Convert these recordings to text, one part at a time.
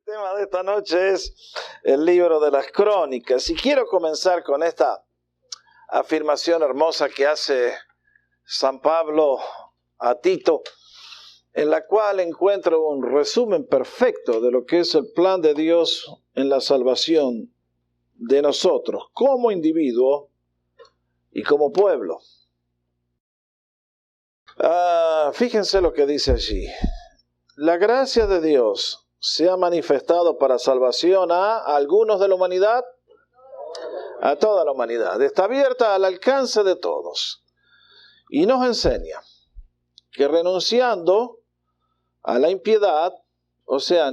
El tema de esta noche es el libro de las Crónicas y quiero comenzar con esta afirmación hermosa que hace San Pablo a Tito, en la cual encuentro un resumen perfecto de lo que es el plan de Dios en la salvación de nosotros como individuo y como pueblo. Fíjense lo que dice allí. La gracia de Dios se ha manifestado para salvación a algunos de la humanidad, a toda la humanidad. Está abierta al alcance de todos. Y nos enseña que renunciando a la impiedad, o sea,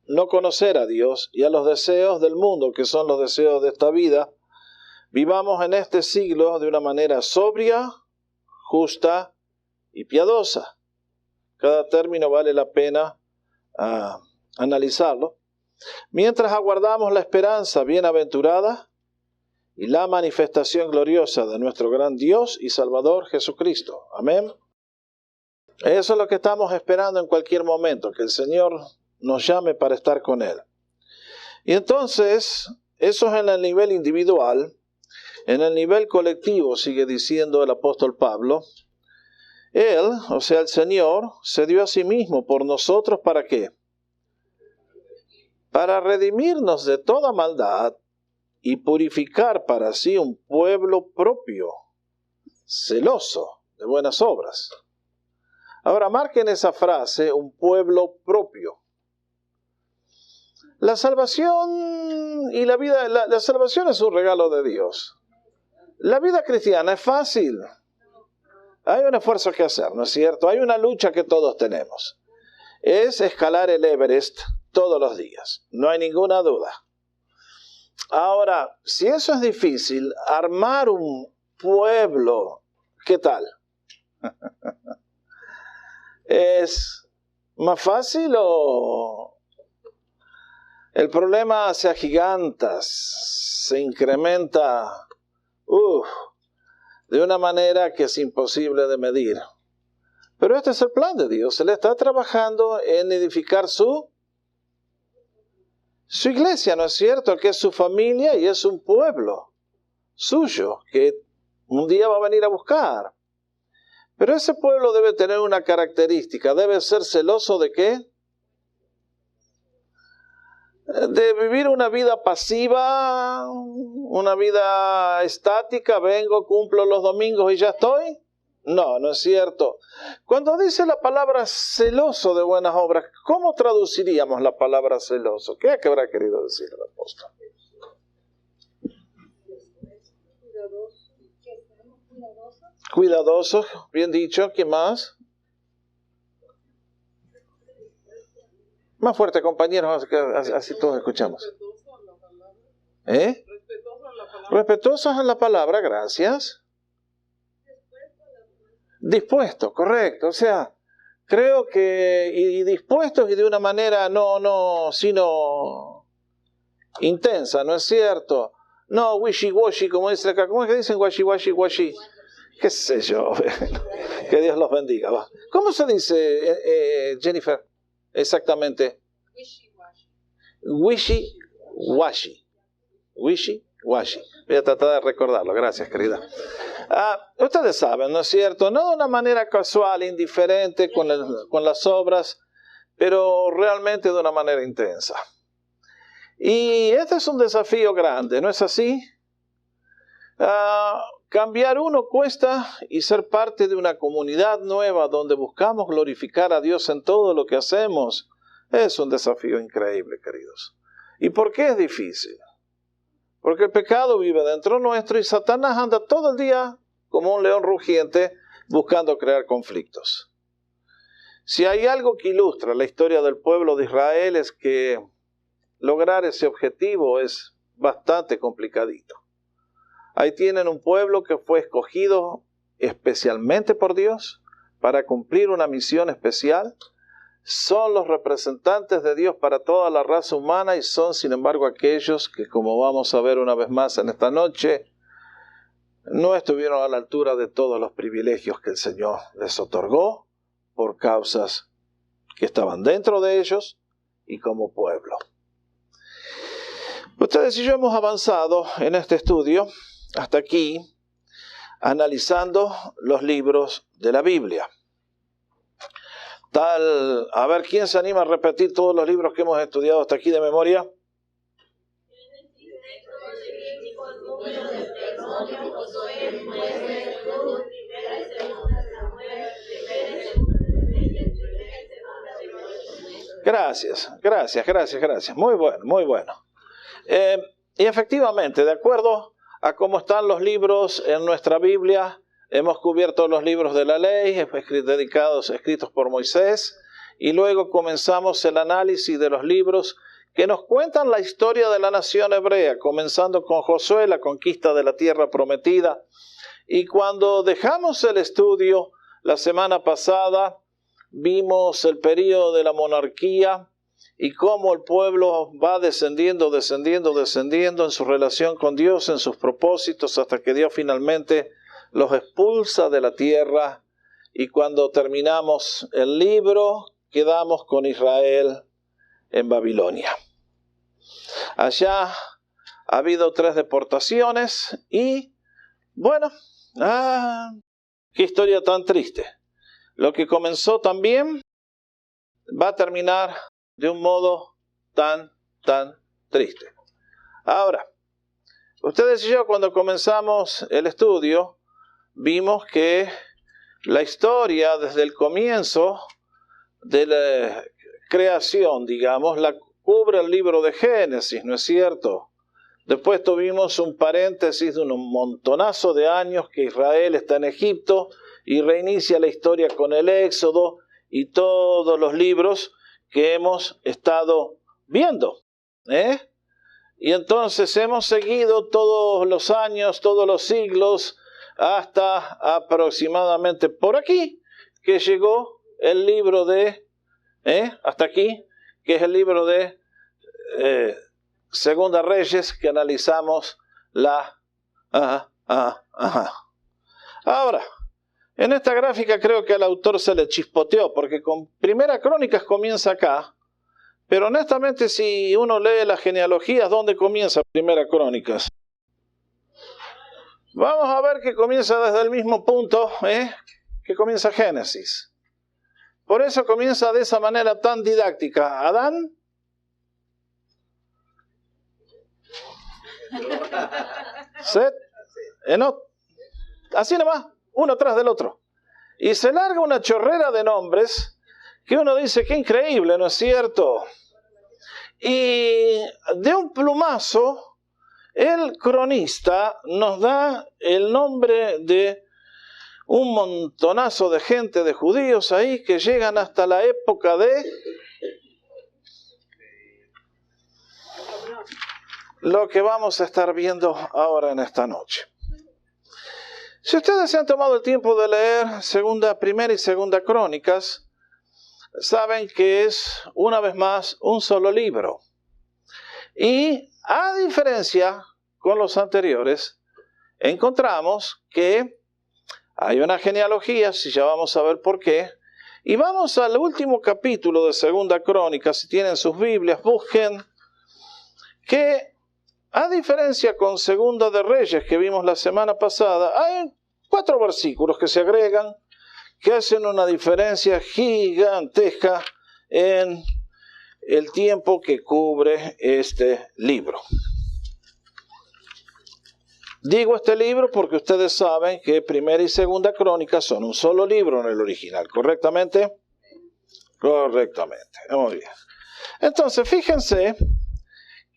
no conocer a Dios y a los deseos del mundo, que son los deseos de esta vida, vivamos en este siglo de una manera sobria, justa y piadosa. Cada término vale la pena analizarlo. Mientras aguardamos la esperanza bienaventurada y la manifestación gloriosa de nuestro gran Dios y Salvador Jesucristo. Amén. Eso es lo que estamos esperando en cualquier momento, que el Señor nos llame para estar con Él. Y entonces, eso es en el nivel individual. En el nivel colectivo, sigue diciendo el apóstol Pablo, Él, o sea el Señor, se dio a sí mismo por nosotros, ¿para qué? Para redimirnos de toda maldad y purificar para sí un pueblo propio, celoso de buenas obras. Ahora marquen esa frase, un pueblo propio. La salvación y la vida, la salvación es un regalo de Dios. La vida cristiana es fácil. Hay un esfuerzo que hacer, ¿no es cierto? Hay una lucha que todos tenemos. Es escalar el Everest todos los días. No hay ninguna duda. Ahora, si eso es difícil, armar un pueblo, ¿qué tal? ¿Es más fácil o el problema se agiganta, se incrementa de una manera que es imposible de medir? Pero este es el plan de Dios. Él está trabajando en edificar su iglesia, ¿no es cierto? Que es su familia y es un pueblo suyo que un día va a venir a buscar. Pero ese pueblo debe tener una característica. Debe ser celoso ¿de qué? De vivir una vida pasiva, una vida estática. Vengo, cumplo los domingos y ya estoy. No, no es cierto. Cuando dice la palabra celoso de buenas obras, ¿cómo traduciríamos la palabra celoso? ¿Qué habrá querido decir el apóstol? Cuidadoso, bien dicho. ¿Qué más? Más fuerte, compañeros, así todos escuchamos. Respetuosos en la palabra, gracias. Dispuestos, correcto. O sea, creo que y dispuestos y de una manera sino intensa, ¿no es cierto? No wishy-washy, como dice acá. ¿Cómo es que dicen washy-washy? ¿Qué sé yo? Que Dios los bendiga. Va. ¿Cómo se dice, Jennifer? Exactamente. Wishy-washy. Wishy-washy. Voy a tratar de recordarlo. Gracias, querida. Ustedes saben, ¿no es cierto? No de una manera casual, indiferente con las obras, pero realmente de una manera intensa. Y este es un desafío grande, ¿no es así? Cambiar uno cuesta y ser parte de una comunidad nueva donde buscamos glorificar a Dios en todo lo que hacemos es un desafío increíble, queridos. ¿Y por qué es difícil? Porque el pecado vive dentro nuestro y Satanás anda todo el día como un león rugiente buscando crear conflictos. Si hay algo que ilustra la historia del pueblo de Israel es que lograr ese objetivo es bastante complicadito. Ahí tienen un pueblo que fue escogido especialmente por Dios para cumplir una misión especial. Son los representantes de Dios para toda la raza humana y son, sin embargo, aquellos que, como vamos a ver una vez más en esta noche, no estuvieron a la altura de todos los privilegios que el Señor les otorgó por causas que estaban dentro de ellos y como pueblo. Ustedes y yo hemos avanzado en este estudio hasta aquí, analizando los libros de la Biblia. A ver, ¿quién se anima a repetir todos los libros que hemos estudiado hasta aquí de memoria? Gracias. Muy bueno, muy bueno. Y efectivamente, de acuerdo a cómo están los libros en nuestra Biblia, hemos cubierto los libros de la ley, escritos por Moisés, y luego comenzamos el análisis de los libros que nos cuentan la historia de la nación hebrea, comenzando con Josué, la conquista de la tierra prometida. Y cuando dejamos el estudio la semana pasada, vimos el período de la monarquía y cómo el pueblo va descendiendo en su relación con Dios, en sus propósitos, hasta que Dios finalmente los expulsa de la tierra. Y cuando terminamos el libro, quedamos con Israel en Babilonia. Allá ha habido 3 deportaciones y, bueno, qué historia tan triste. Lo que comenzó tan bien va a terminar de un modo tan triste. Ahora, ustedes y yo cuando comenzamos el estudio, vimos que la historia desde el comienzo de la creación, digamos, la cubre el libro de Génesis, ¿no es cierto? Después tuvimos un paréntesis de un montonazo de años que Israel está en Egipto y reinicia la historia con el Éxodo y todos los libros que hemos estado viendo. Y entonces hemos seguido todos los años, todos los siglos, hasta aproximadamente por aquí, que llegó el libro de, hasta aquí, que es el libro de Segunda Reyes, que analizamos Ahora, en esta gráfica creo que al autor se le chispoteó, porque con Primera Crónicas comienza acá, pero honestamente si uno lee las genealogías, ¿dónde comienza Primera Crónicas? Vamos a ver que comienza desde el mismo punto que comienza Génesis. Por eso comienza de esa manera tan didáctica. Adán, Set, Enoc, así nomás, uno tras del otro. Y se larga una chorrera de nombres que uno dice, qué increíble, ¿no es cierto? Y de un plumazo, el cronista nos da el nombre de un montonazo de gente, de judíos ahí, que llegan hasta la época de lo que vamos a estar viendo ahora en esta noche. Si ustedes se han tomado el tiempo de leer Primera y Segunda Crónicas, saben que es, una vez más, un solo libro. Y a diferencia con los anteriores, encontramos que hay una genealogía, si ya vamos a ver por qué, y vamos al último capítulo de Segunda Crónica, si tienen sus Biblias, busquen, que a diferencia con Segunda de Reyes que vimos la semana pasada, hay 4 versículos que se agregan que hacen una diferencia gigantesca en el tiempo que cubre este libro. Digo este libro porque ustedes saben que Primera y Segunda Crónicas son un solo libro en el original, ¿correctamente? Correctamente, muy bien. Entonces, fíjense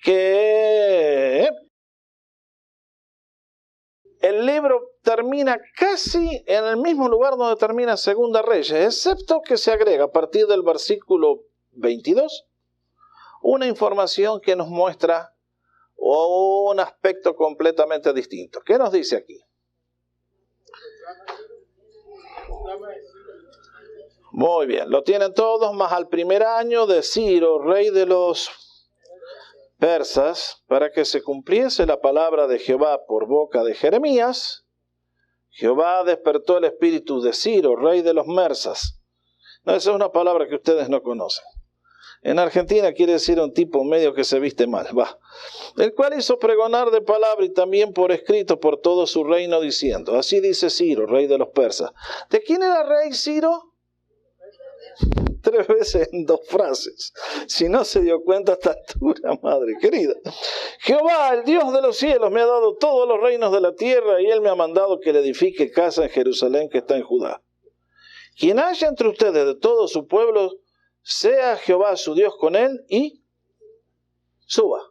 que el libro termina casi en el mismo lugar donde termina Segunda Reyes, excepto que se agrega a partir del versículo 22 una información que nos muestra un aspecto completamente distinto. ¿Qué nos dice aquí? Muy bien, lo tienen todos, más al primer año de Ciro, rey de los persas, para que se cumpliese la palabra de Jehová por boca de Jeremías, Jehová despertó el espíritu de Ciro, rey de los persas. No, esa es una palabra que ustedes no conocen. En Argentina quiere decir un tipo medio que se viste mal, va. El cual hizo pregonar de palabra y también por escrito por todo su reino diciendo, así dice Ciro, rey de los persas. ¿De quién era rey Ciro? 3 veces en 2 frases. Si no se dio cuenta a esta altura, madre querida. Jehová, el Dios de los cielos, me ha dado todos los reinos de la tierra y él me ha mandado que le edifique casa en Jerusalén que está en Judá. Quien haya entre ustedes de todo su pueblo, sea Jehová su Dios con él y suba.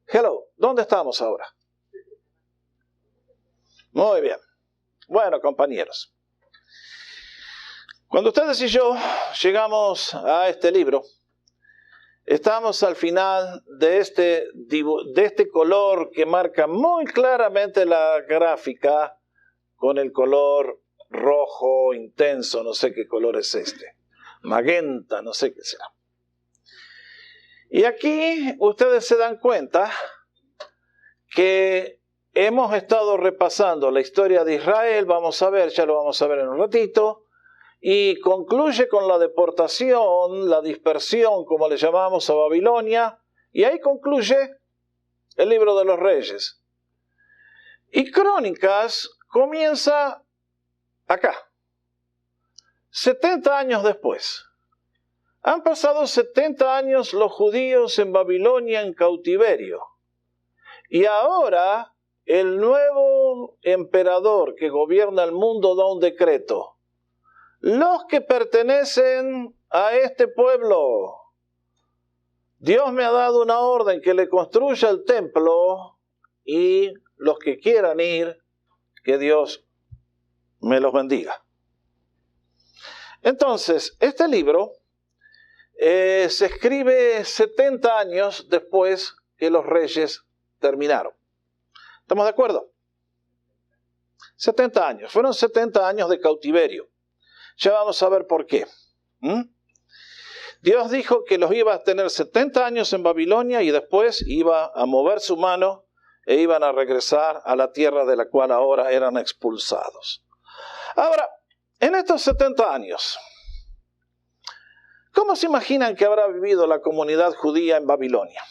Hello, ¿dónde estamos ahora? Muy bien. Bueno, compañeros. Cuando ustedes y yo llegamos a este libro, estamos al final de este color que marca muy claramente la gráfica con el color rojo intenso, no sé qué color es este, magenta, no sé qué será. Y aquí ustedes se dan cuenta que hemos estado repasando la historia de Israel, ya lo vamos a ver en un ratito, y concluye con la deportación, la dispersión, como le llamamos, a Babilonia, y ahí concluye el libro de los Reyes. Y Crónicas comienza acá, 70 años después. Han pasado 70 años los judíos en Babilonia en cautiverio. Y ahora el nuevo emperador que gobierna el mundo da un decreto. Los que pertenecen a este pueblo, Dios me ha dado una orden que le construya el templo y los que quieran ir, que Dios me los bendiga. Entonces, este libro se escribe 70 años después que los reyes terminaron. ¿Estamos de acuerdo? 70 años. Fueron 70 años de cautiverio. Ya vamos a ver por qué. Dios dijo que los iba a tener 70 años en Babilonia y después iba a mover su mano e iban a regresar a la tierra de la cual ahora eran expulsados. Ahora, en estos 70 años, ¿cómo se imaginan que habrá vivido la comunidad judía en Babilonia?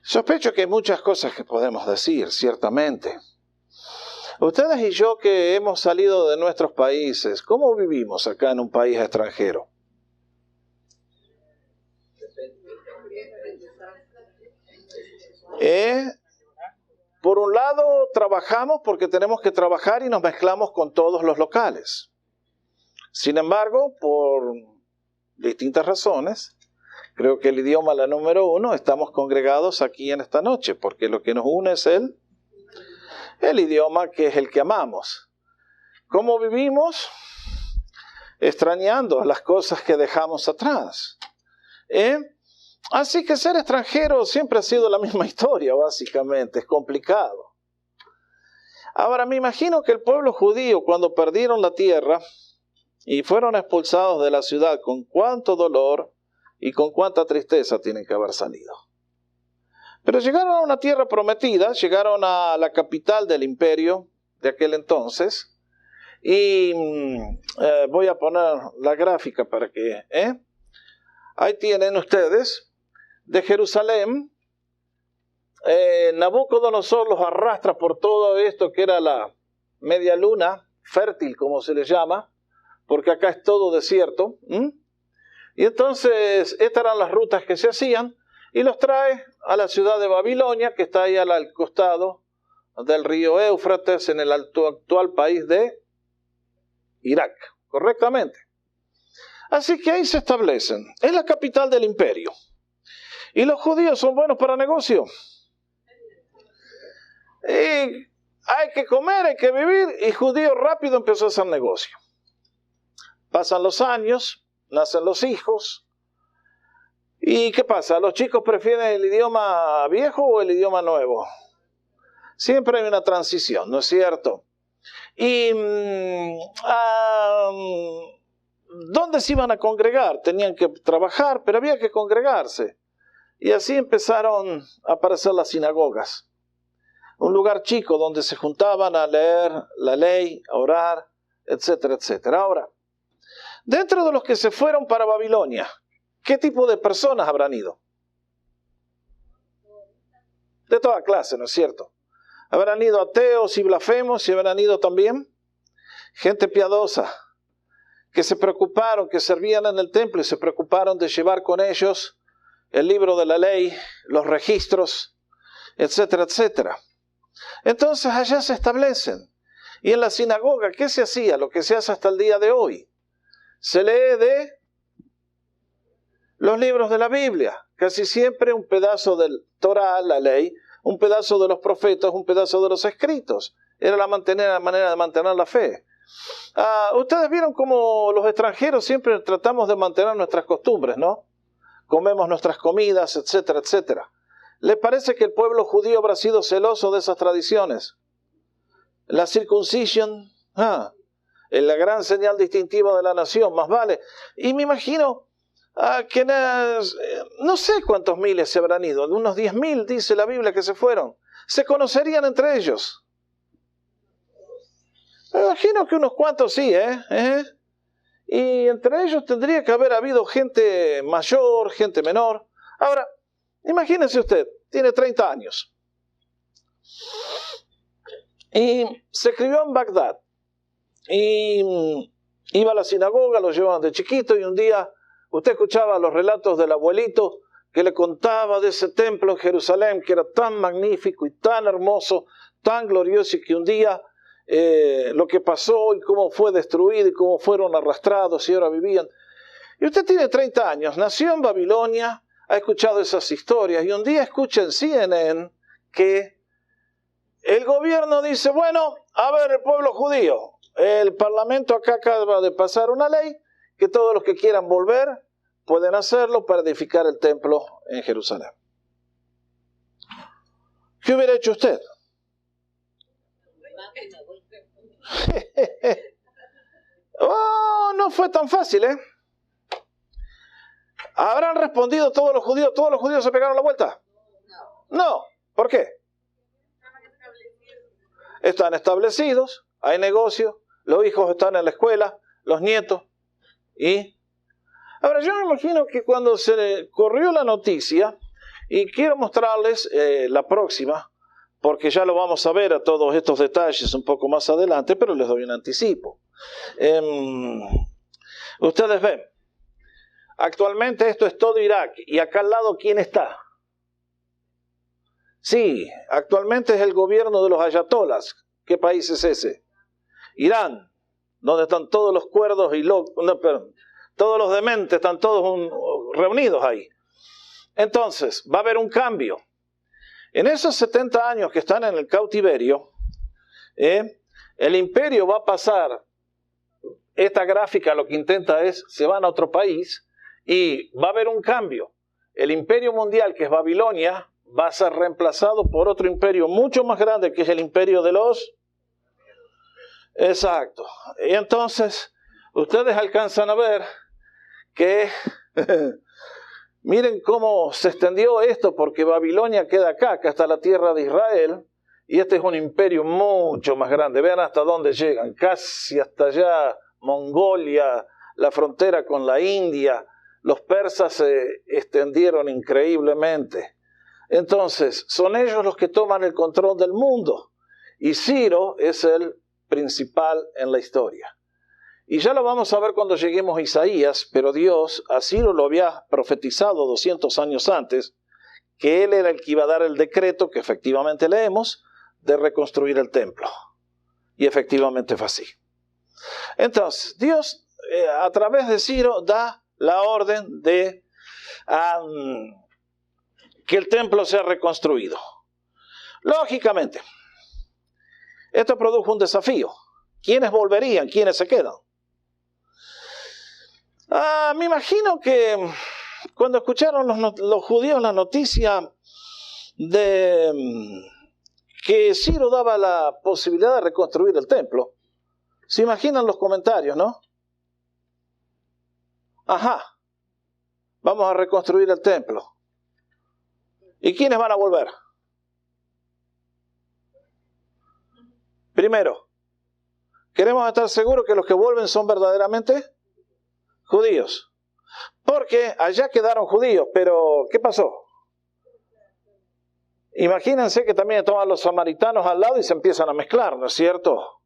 Sospecho que hay muchas cosas que podemos decir, ciertamente. Ustedes y yo que hemos salido de nuestros países, ¿cómo vivimos acá en un país extranjero? Por un lado, trabajamos porque tenemos que trabajar y nos mezclamos con todos los locales. Sin embargo, por distintas razones, creo que el idioma, la número 1, estamos congregados aquí en esta noche, porque lo que nos une es el idioma que es el que amamos. ¿Cómo vivimos? Extrañando las cosas que dejamos atrás. Así que ser extranjero siempre ha sido la misma historia, básicamente. Es complicado. Ahora, me imagino que el pueblo judío, cuando perdieron la tierra y fueron expulsados de la ciudad, con cuánto dolor y con cuánta tristeza tienen que haber salido. Pero llegaron a una tierra prometida, llegaron a la capital del imperio de aquel entonces, y voy a poner la gráfica para que... Ahí tienen ustedes, de Jerusalén, Nabucodonosor los arrastra por todo esto que era la media luna, fértil como se le llama, porque acá es todo desierto, y entonces estas eran las rutas que se hacían, y los trae a la ciudad de Babilonia, que está ahí al costado del río Éufrates, en el actual país de Irak, correctamente. Así que ahí se establecen. Es la capital del imperio. ¿Y los judíos son buenos para negocio? Y hay que comer, hay que vivir, y judío rápido empezó a hacer negocio. Pasan los años, nacen los hijos. ¿Y qué pasa? ¿Los chicos prefieren el idioma viejo o el idioma nuevo? Siempre hay una transición, ¿no es cierto? Y ¿dónde se iban a congregar? Tenían que trabajar, pero había que congregarse. Y así empezaron a aparecer las sinagogas. Un lugar chico donde se juntaban a leer la ley, a orar, etcétera, etcétera. Ahora, dentro de los que se fueron para Babilonia, ¿qué tipo de personas habrán ido? De toda clase, ¿no es cierto? Habrán ido ateos y blasfemos y habrán ido también gente piadosa, que se preocuparon, que servían en el templo y se preocuparon de llevar con ellos el libro de la ley, los registros, etcétera, etcétera. Entonces allá se establecen. Y en la sinagoga, ¿qué se hacía? Lo que se hace hasta el día de hoy. Se lee de los libros de la Biblia. Casi siempre un pedazo del Torah, la ley, un pedazo de los profetas, un pedazo de los escritos. Era la manera de mantener la fe. Ustedes vieron cómo los extranjeros siempre tratamos de mantener nuestras costumbres, ¿no? Comemos nuestras comidas, etcétera, etcétera. ¿Les parece que el pueblo judío habrá sido celoso de esas tradiciones? La circuncisión, es la gran señal distintiva de la nación, más vale. Y me imagino que no sé cuántos miles se habrán ido, unos 10.000 dice la Biblia que se fueron. Se conocerían entre ellos. Me imagino que unos cuantos sí, Y entre ellos tendría que haber habido gente mayor, gente menor. Ahora, imagínese usted, tiene 30 años. Y se crió en Bagdad. Y iba a la sinagoga, lo llevaban de chiquito y un día usted escuchaba los relatos del abuelito que le contaba de ese templo en Jerusalén que era tan magnífico y tan hermoso, tan glorioso y que un día lo que pasó y cómo fue destruido y cómo fueron arrastrados y ahora vivían. Y usted tiene 30 años, nació en Babilonia, ha escuchado esas historias y un día escucha en CNN que el gobierno dice, bueno, a ver, el pueblo judío, el parlamento acá acaba de pasar una ley que todos los que quieran volver pueden hacerlo para edificar el templo en Jerusalén. ¿Qué hubiera hecho usted? No fue tan fácil, ¿Habrán respondido todos los judíos se pegaron la vuelta? No. ¿Por qué? Están establecidos, hay negocio, los hijos están en la escuela, los nietos. Ahora yo me imagino que cuando se corrió la noticia, y quiero mostrarles la próxima, porque ya lo vamos a ver a todos estos detalles un poco más adelante, pero les doy un anticipo. Ustedes ven, actualmente esto es todo Irak, y acá al lado, ¿quién está? Sí, actualmente es el gobierno de los ayatolas. ¿Qué país es ese? Irán, donde están todos los cuerdos y todos los dementes, están todos reunidos ahí. Entonces, va a haber un cambio. En esos 70 años que están en el cautiverio, el imperio va a pasar, esta gráfica lo que intenta es, se van a otro país y va a haber un cambio. El imperio mundial, que es Babilonia, va a ser reemplazado por otro imperio mucho más grande, que es el imperio de los... Exacto. Y entonces, ustedes alcanzan a ver que... Miren cómo se extendió esto, porque Babilonia queda acá está la tierra de Israel, y este es un imperio mucho más grande. Vean hasta dónde llegan, casi hasta allá, Mongolia, la frontera con la India. Los persas se extendieron increíblemente. Entonces, son ellos los que toman el control del mundo, y Ciro es el principal en la historia. Y ya lo vamos a ver cuando lleguemos a Isaías, pero Dios a Ciro lo había profetizado 200 años antes, que él era el que iba a dar el decreto, que efectivamente leemos, de reconstruir el templo. Y efectivamente fue así. Entonces, Dios a través de Ciro da la orden de que el templo sea reconstruido. Lógicamente, esto produjo un desafío. ¿Quiénes volverían? ¿Quiénes se quedan? Me imagino que cuando escucharon los judíos la noticia de que Ciro daba la posibilidad de reconstruir el templo, se imaginan los comentarios, ¿no? Ajá, vamos a reconstruir el templo. ¿Y quiénes van a volver? Primero, queremos estar seguros que los que vuelven son verdaderamente judíos. Porque allá quedaron judíos, pero ¿qué pasó? Imagínense que también estaban los samaritanos al lado y se empiezan a mezclar, ¿no es cierto?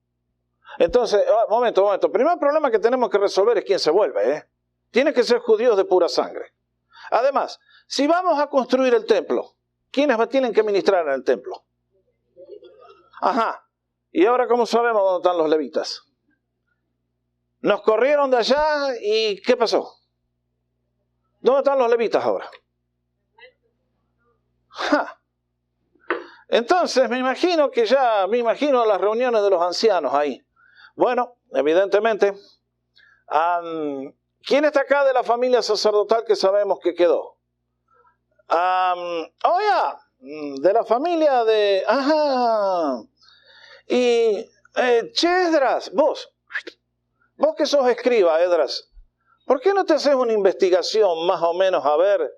Entonces, momento. El primer problema que tenemos que resolver es quién se vuelve, ¿eh? Tiene que ser judíos de pura sangre. Además, si vamos a construir el templo, ¿quiénes tienen que ministrar en el templo? Ajá. ¿Y ahora cómo sabemos dónde están los levitas? Nos corrieron de allá y ¿qué pasó? ¿Dónde están los levitas ahora? ¡Ja! Entonces me imagino las reuniones de los ancianos ahí. Bueno, evidentemente, ¿quién está acá de la familia sacerdotal que sabemos que quedó? De la familia de... Ajá. Y, Esdras, vos que sos escriba, Esdras, ¿por qué no te haces una investigación más o menos a ver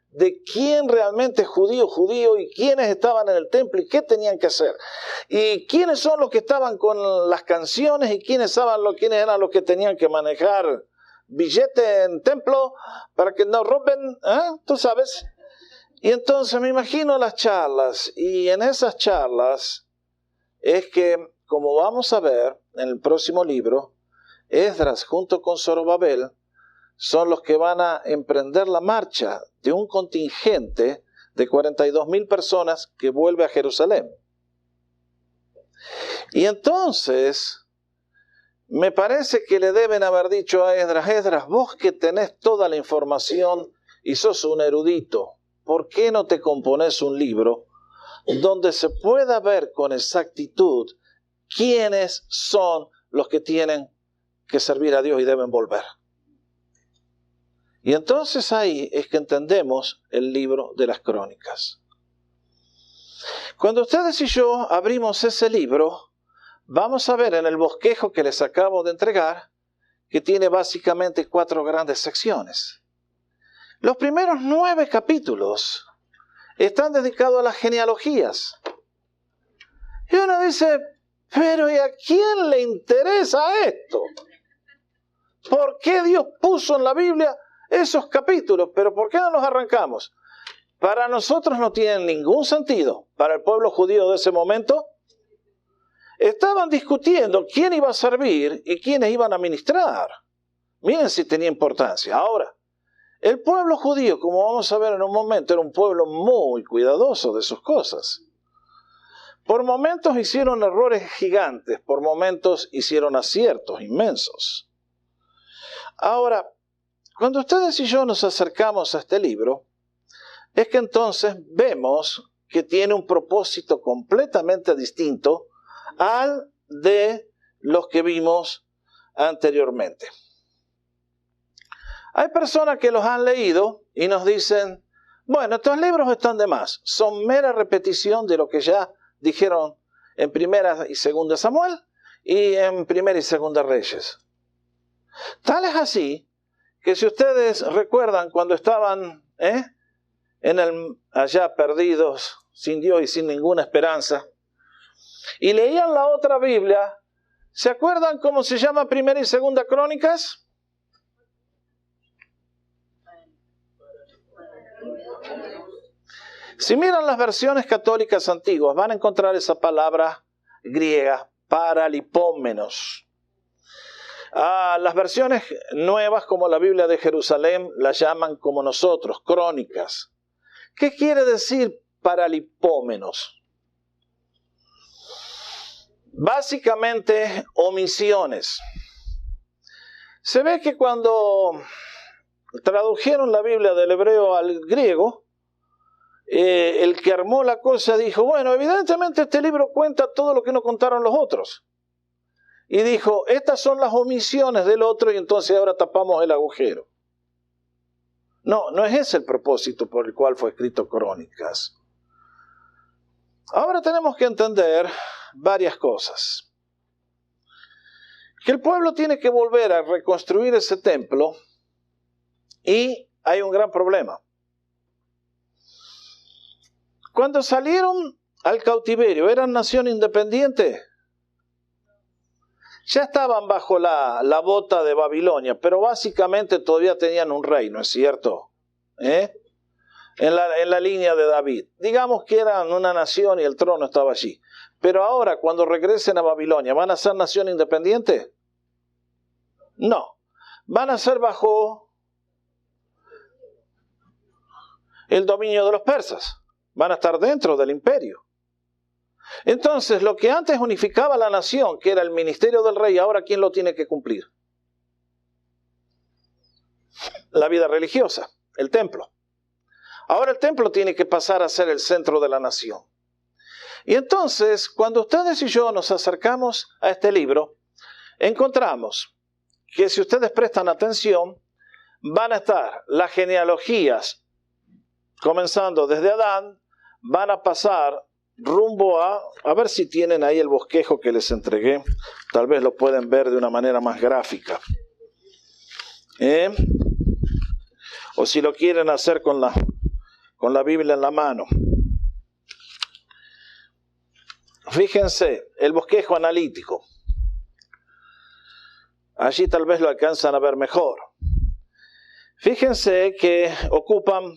de quién realmente es judío y quiénes estaban en el templo y qué tenían que hacer? Y quiénes son los que estaban con las canciones y quiénes eran los que tenían que manejar billete en templo para que no roben, tú sabes. Y entonces me imagino las charlas, y en esas charlas es que, como vamos a ver en el próximo libro, Esdras junto con Zorobabel son los que van a emprender la marcha de un contingente de 42,000 personas que vuelve a Jerusalén. Y entonces, me parece que le deben haber dicho a Esdras, vos que tenés toda la información y sos un erudito, ¿por qué no te componés un libro donde se pueda ver con exactitud quiénes son los que tienen que servir a Dios y deben volver? Y entonces ahí es que entendemos el libro de las Crónicas. Cuando ustedes y yo abrimos ese libro, vamos a ver en el bosquejo que les acabo de entregar, que tiene básicamente 4 grandes secciones. Los primeros 9 capítulos están dedicados a las genealogías. Y uno dice, pero ¿y a quién le interesa esto? ¿Por qué Dios puso en la Biblia esos capítulos? ¿Pero por qué no los arrancamos? Para nosotros no tienen ningún sentido. Para el pueblo judío de ese momento, estaban discutiendo quién iba a servir y quiénes iban a ministrar. Miren si tenía importancia. Ahora, el pueblo judío, como vamos a ver en un momento, era un pueblo muy cuidadoso de sus cosas. Por momentos hicieron errores gigantes, por momentos hicieron aciertos inmensos. Ahora, cuando ustedes y yo nos acercamos a este libro, es que entonces vemos que tiene un propósito completamente distinto al de los que vimos anteriormente. Hay personas que los han leído y nos dicen, bueno, estos libros están de más, son mera repetición de lo que ya dijeron en Primera y Segunda Samuel y en Primera y Segunda Reyes. Tal es así que si ustedes recuerdan cuando estaban allá perdidos, sin Dios y sin ninguna esperanza, y leían la otra Biblia, ¿se acuerdan cómo se llama Primera y Segunda Crónicas? Si miran las versiones católicas antiguas, van a encontrar esa palabra griega, paralipómenos. Las versiones nuevas, como la Biblia de Jerusalén, las llaman como nosotros, crónicas. ¿Qué quiere decir paralipómenos? Básicamente, omisiones. Se ve que cuando tradujeron la Biblia del hebreo al griego, el que armó la cosa dijo, bueno, evidentemente este libro cuenta todo lo que no contaron los otros. Y dijo, estas son las omisiones del otro y entonces ahora tapamos el agujero. No es ese el propósito por el cual fue escrito Crónicas. Ahora tenemos que entender varias cosas. Que el pueblo tiene que volver a reconstruir ese templo Y hay un gran problema. Cuando salieron al cautiverio, ¿eran nación independiente? Ya estaban bajo la bota de Babilonia, pero básicamente todavía tenían un rey, ¿no es cierto? En la línea de David. Digamos que eran una nación y el trono estaba allí. Pero ahora, cuando regresen a Babilonia, ¿van a ser nación independiente? No. Van a ser bajo el dominio de los persas. Van a estar dentro del imperio. Entonces, lo que antes unificaba la nación, que era el ministerio del rey, ahora ¿quién lo tiene que cumplir? La vida religiosa, el templo. Ahora el templo tiene que pasar a ser el centro de la nación. Y entonces, cuando ustedes y yo nos acercamos a este libro, encontramos que si ustedes prestan atención, van a estar las genealogías, comenzando desde Adán, van a pasar rumbo a ver si tienen ahí el bosquejo que les entregué, tal vez lo pueden ver de una manera más gráfica. O si lo quieren hacer con la Biblia en la mano. Fíjense, el bosquejo analítico. Allí tal vez lo alcanzan a ver mejor. Fíjense que ocupan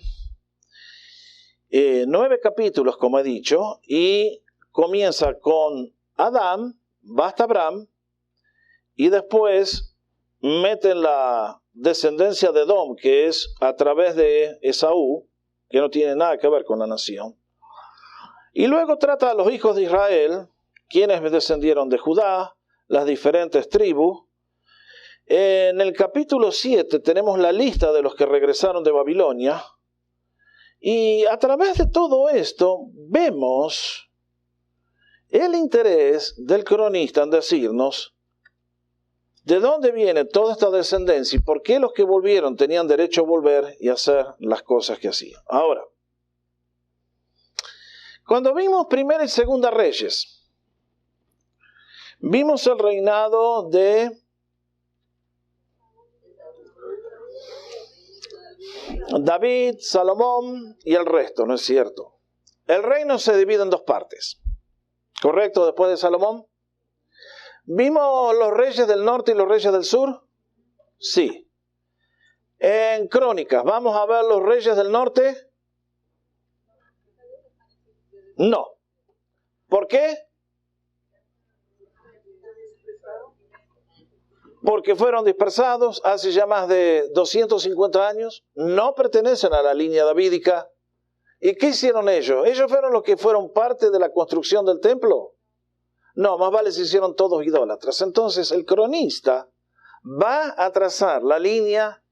9 capítulos, como he dicho, y comienza con Adán, va hasta Abraham, y después meten la descendencia de Edom, que es a través de Esaú, que no tiene nada que ver con la nación. Y luego trata a los hijos de Israel, quienes descendieron de Judá, las diferentes tribus. En el capítulo 7 tenemos la lista de los que regresaron de Babilonia. Y a través de todo esto vemos el interés del cronista en decirnos de dónde viene toda esta descendencia y por qué los que volvieron tenían derecho a volver y hacer las cosas que hacían. Ahora, cuando vimos Primera y Segunda Reyes, vimos el reinado de David, Salomón y el resto, ¿no es cierto? El reino se divide en 2 partes, ¿correcto? Después de Salomón. ¿Vimos los reyes del norte y los reyes del sur? Sí. En Crónicas, ¿vamos a ver los reyes del norte? No. ¿Por qué? Porque fueron dispersados hace ya más de 250 años, no pertenecen a la línea davídica. ¿Y qué hicieron ellos? ¿Ellos fueron los que fueron parte de la construcción del templo? No, más vale se hicieron todos idólatras. Entonces el cronista va a trazar la línea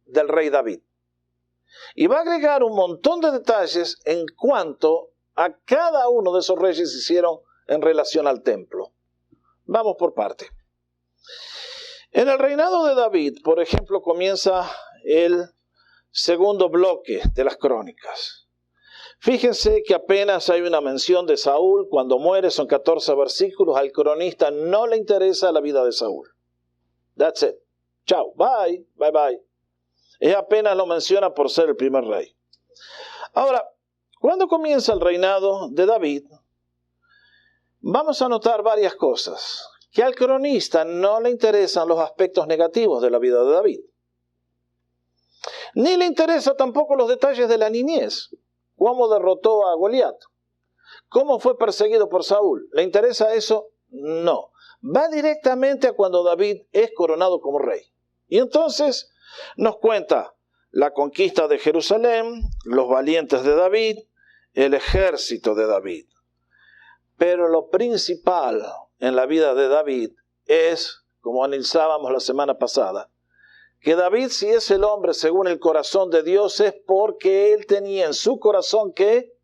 del rey David. Y va a agregar un montón de detalles en cuanto a cada uno de esos reyes hicieron en relación al templo. Vamos por parte. En el reinado de David, por ejemplo, comienza el segundo bloque de las crónicas. Fíjense que apenas hay una mención de Saúl. Cuando muere son 14 versículos. Al cronista no le interesa la vida de Saúl. That's it. Chao. Bye. Bye bye. Él apenas lo menciona por ser el primer rey. Ahora, cuando comienza el reinado de David, vamos a notar varias cosas. Que al cronista no le interesan los aspectos negativos de la vida de David. Ni le interesa tampoco los detalles de la niñez. Cómo derrotó a Goliat. Cómo fue perseguido por Saúl. ¿Le interesa eso? No. Va directamente a cuando David es coronado como rey. Y entonces nos cuenta la conquista de Jerusalén, los valientes de David, el ejército de David. Pero lo principal en la vida de David es, como analizábamos la semana pasada, que David, si es el hombre según el corazón de Dios, es porque él tenía en su corazón que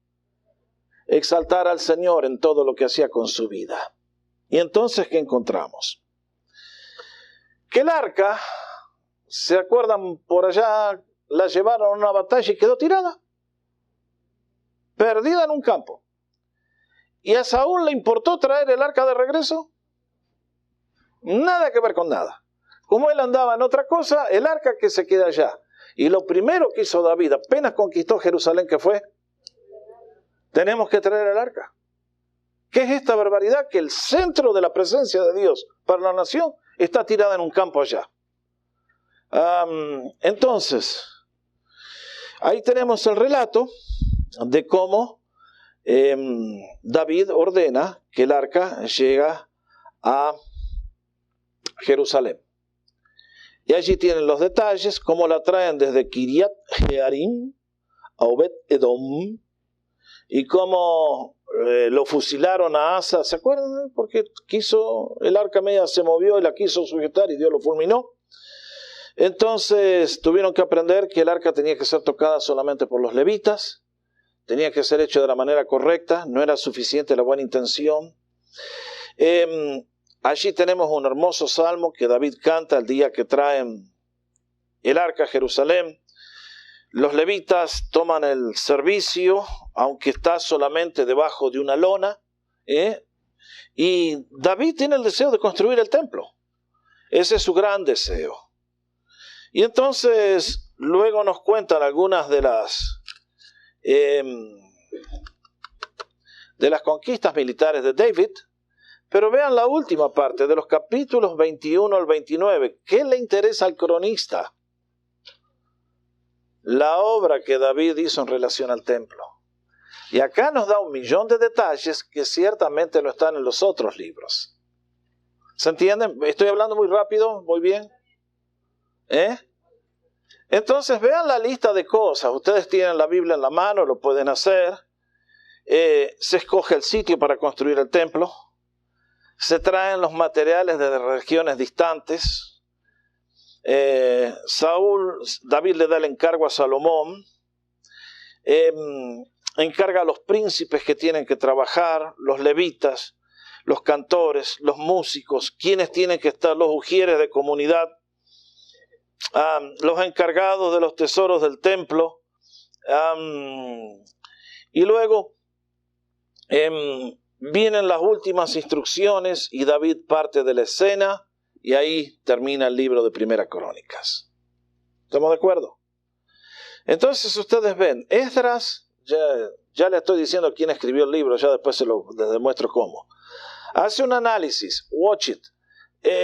exaltar al Señor en todo lo que hacía con su vida. Y entonces, ¿qué encontramos? Que el arca, ¿se acuerdan? Por allá la llevaron a una batalla y quedó tirada, perdida en un campo. ¿Y a Saúl le importó traer el arca de regreso? Nada que ver con nada. Como él andaba en otra cosa, el arca que se queda allá. Y lo primero que hizo David, apenas conquistó Jerusalén, ¿qué fue? Tenemos que traer el arca. ¿Qué es esta barbaridad? Que el centro de la presencia de Dios para la nación está tirada en un campo allá. Entonces, ahí tenemos el relato de cómo David ordena que el arca llega a Jerusalén. Y allí tienen los detalles, cómo la traen desde Kiriat Jearim a Obed Edom, y cómo lo fusilaron a Asa, ¿se acuerdan? Porque el arca media se movió y la quiso sujetar y Dios lo fulminó. Entonces tuvieron que aprender que el arca tenía que ser tocada solamente por los levitas, tenía que ser hecho de la manera correcta, no era suficiente la buena intención. Allí tenemos un hermoso salmo que David canta el día que traen el arca a Jerusalén. Los levitas toman el servicio, aunque está solamente debajo de una lona, y David tiene el deseo de construir el templo. Ese es su gran deseo. Y entonces luego nos cuentan algunas de las conquistas militares de David, pero vean la última parte, de los capítulos 21 al 29. ¿Qué le interesa al cronista? La obra que David hizo en relación al templo. Y acá nos da 1.000.000 de detalles que ciertamente no están en los otros libros. ¿Se entienden? ¿Estoy hablando muy rápido? ¿Muy bien? Entonces vean la lista de cosas. Ustedes tienen la Biblia en la mano, lo pueden hacer. Se escoge el sitio para construir el templo. Se traen los materiales de regiones distantes. David le da el encargo a Salomón, encarga a los príncipes que tienen que trabajar, los levitas, los cantores, los músicos, quienes tienen que estar, los ujieres de comunidad, los encargados de los tesoros del templo, y luego vienen las últimas instrucciones y David parte de la escena. Y ahí termina el libro de Primera Crónicas. ¿Estamos de acuerdo? Entonces ustedes ven, Esdras, ya le estoy diciendo quién escribió el libro, ya después les demuestro cómo. Hace un análisis, watch it.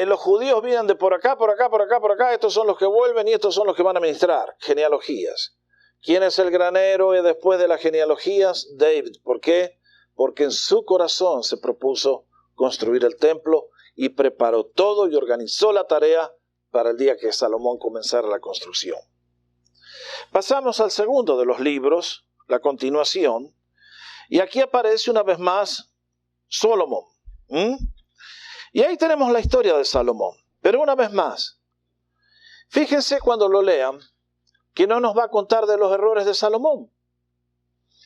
Los judíos vienen de por acá, por acá, por acá, por acá, estos son los que vuelven y estos son los que van a ministrar, genealogías. ¿Quién es el gran héroe después de las genealogías? David. ¿Por qué? Porque en su corazón se propuso construir el templo y preparó todo y organizó la tarea para el día que Salomón comenzara la construcción. Pasamos al segundo de los libros, la continuación, y aquí aparece una vez más Salomón. Y ahí tenemos la historia de Salomón, pero una vez más, fíjense cuando lo lean, que no nos va a contar de los errores de Salomón,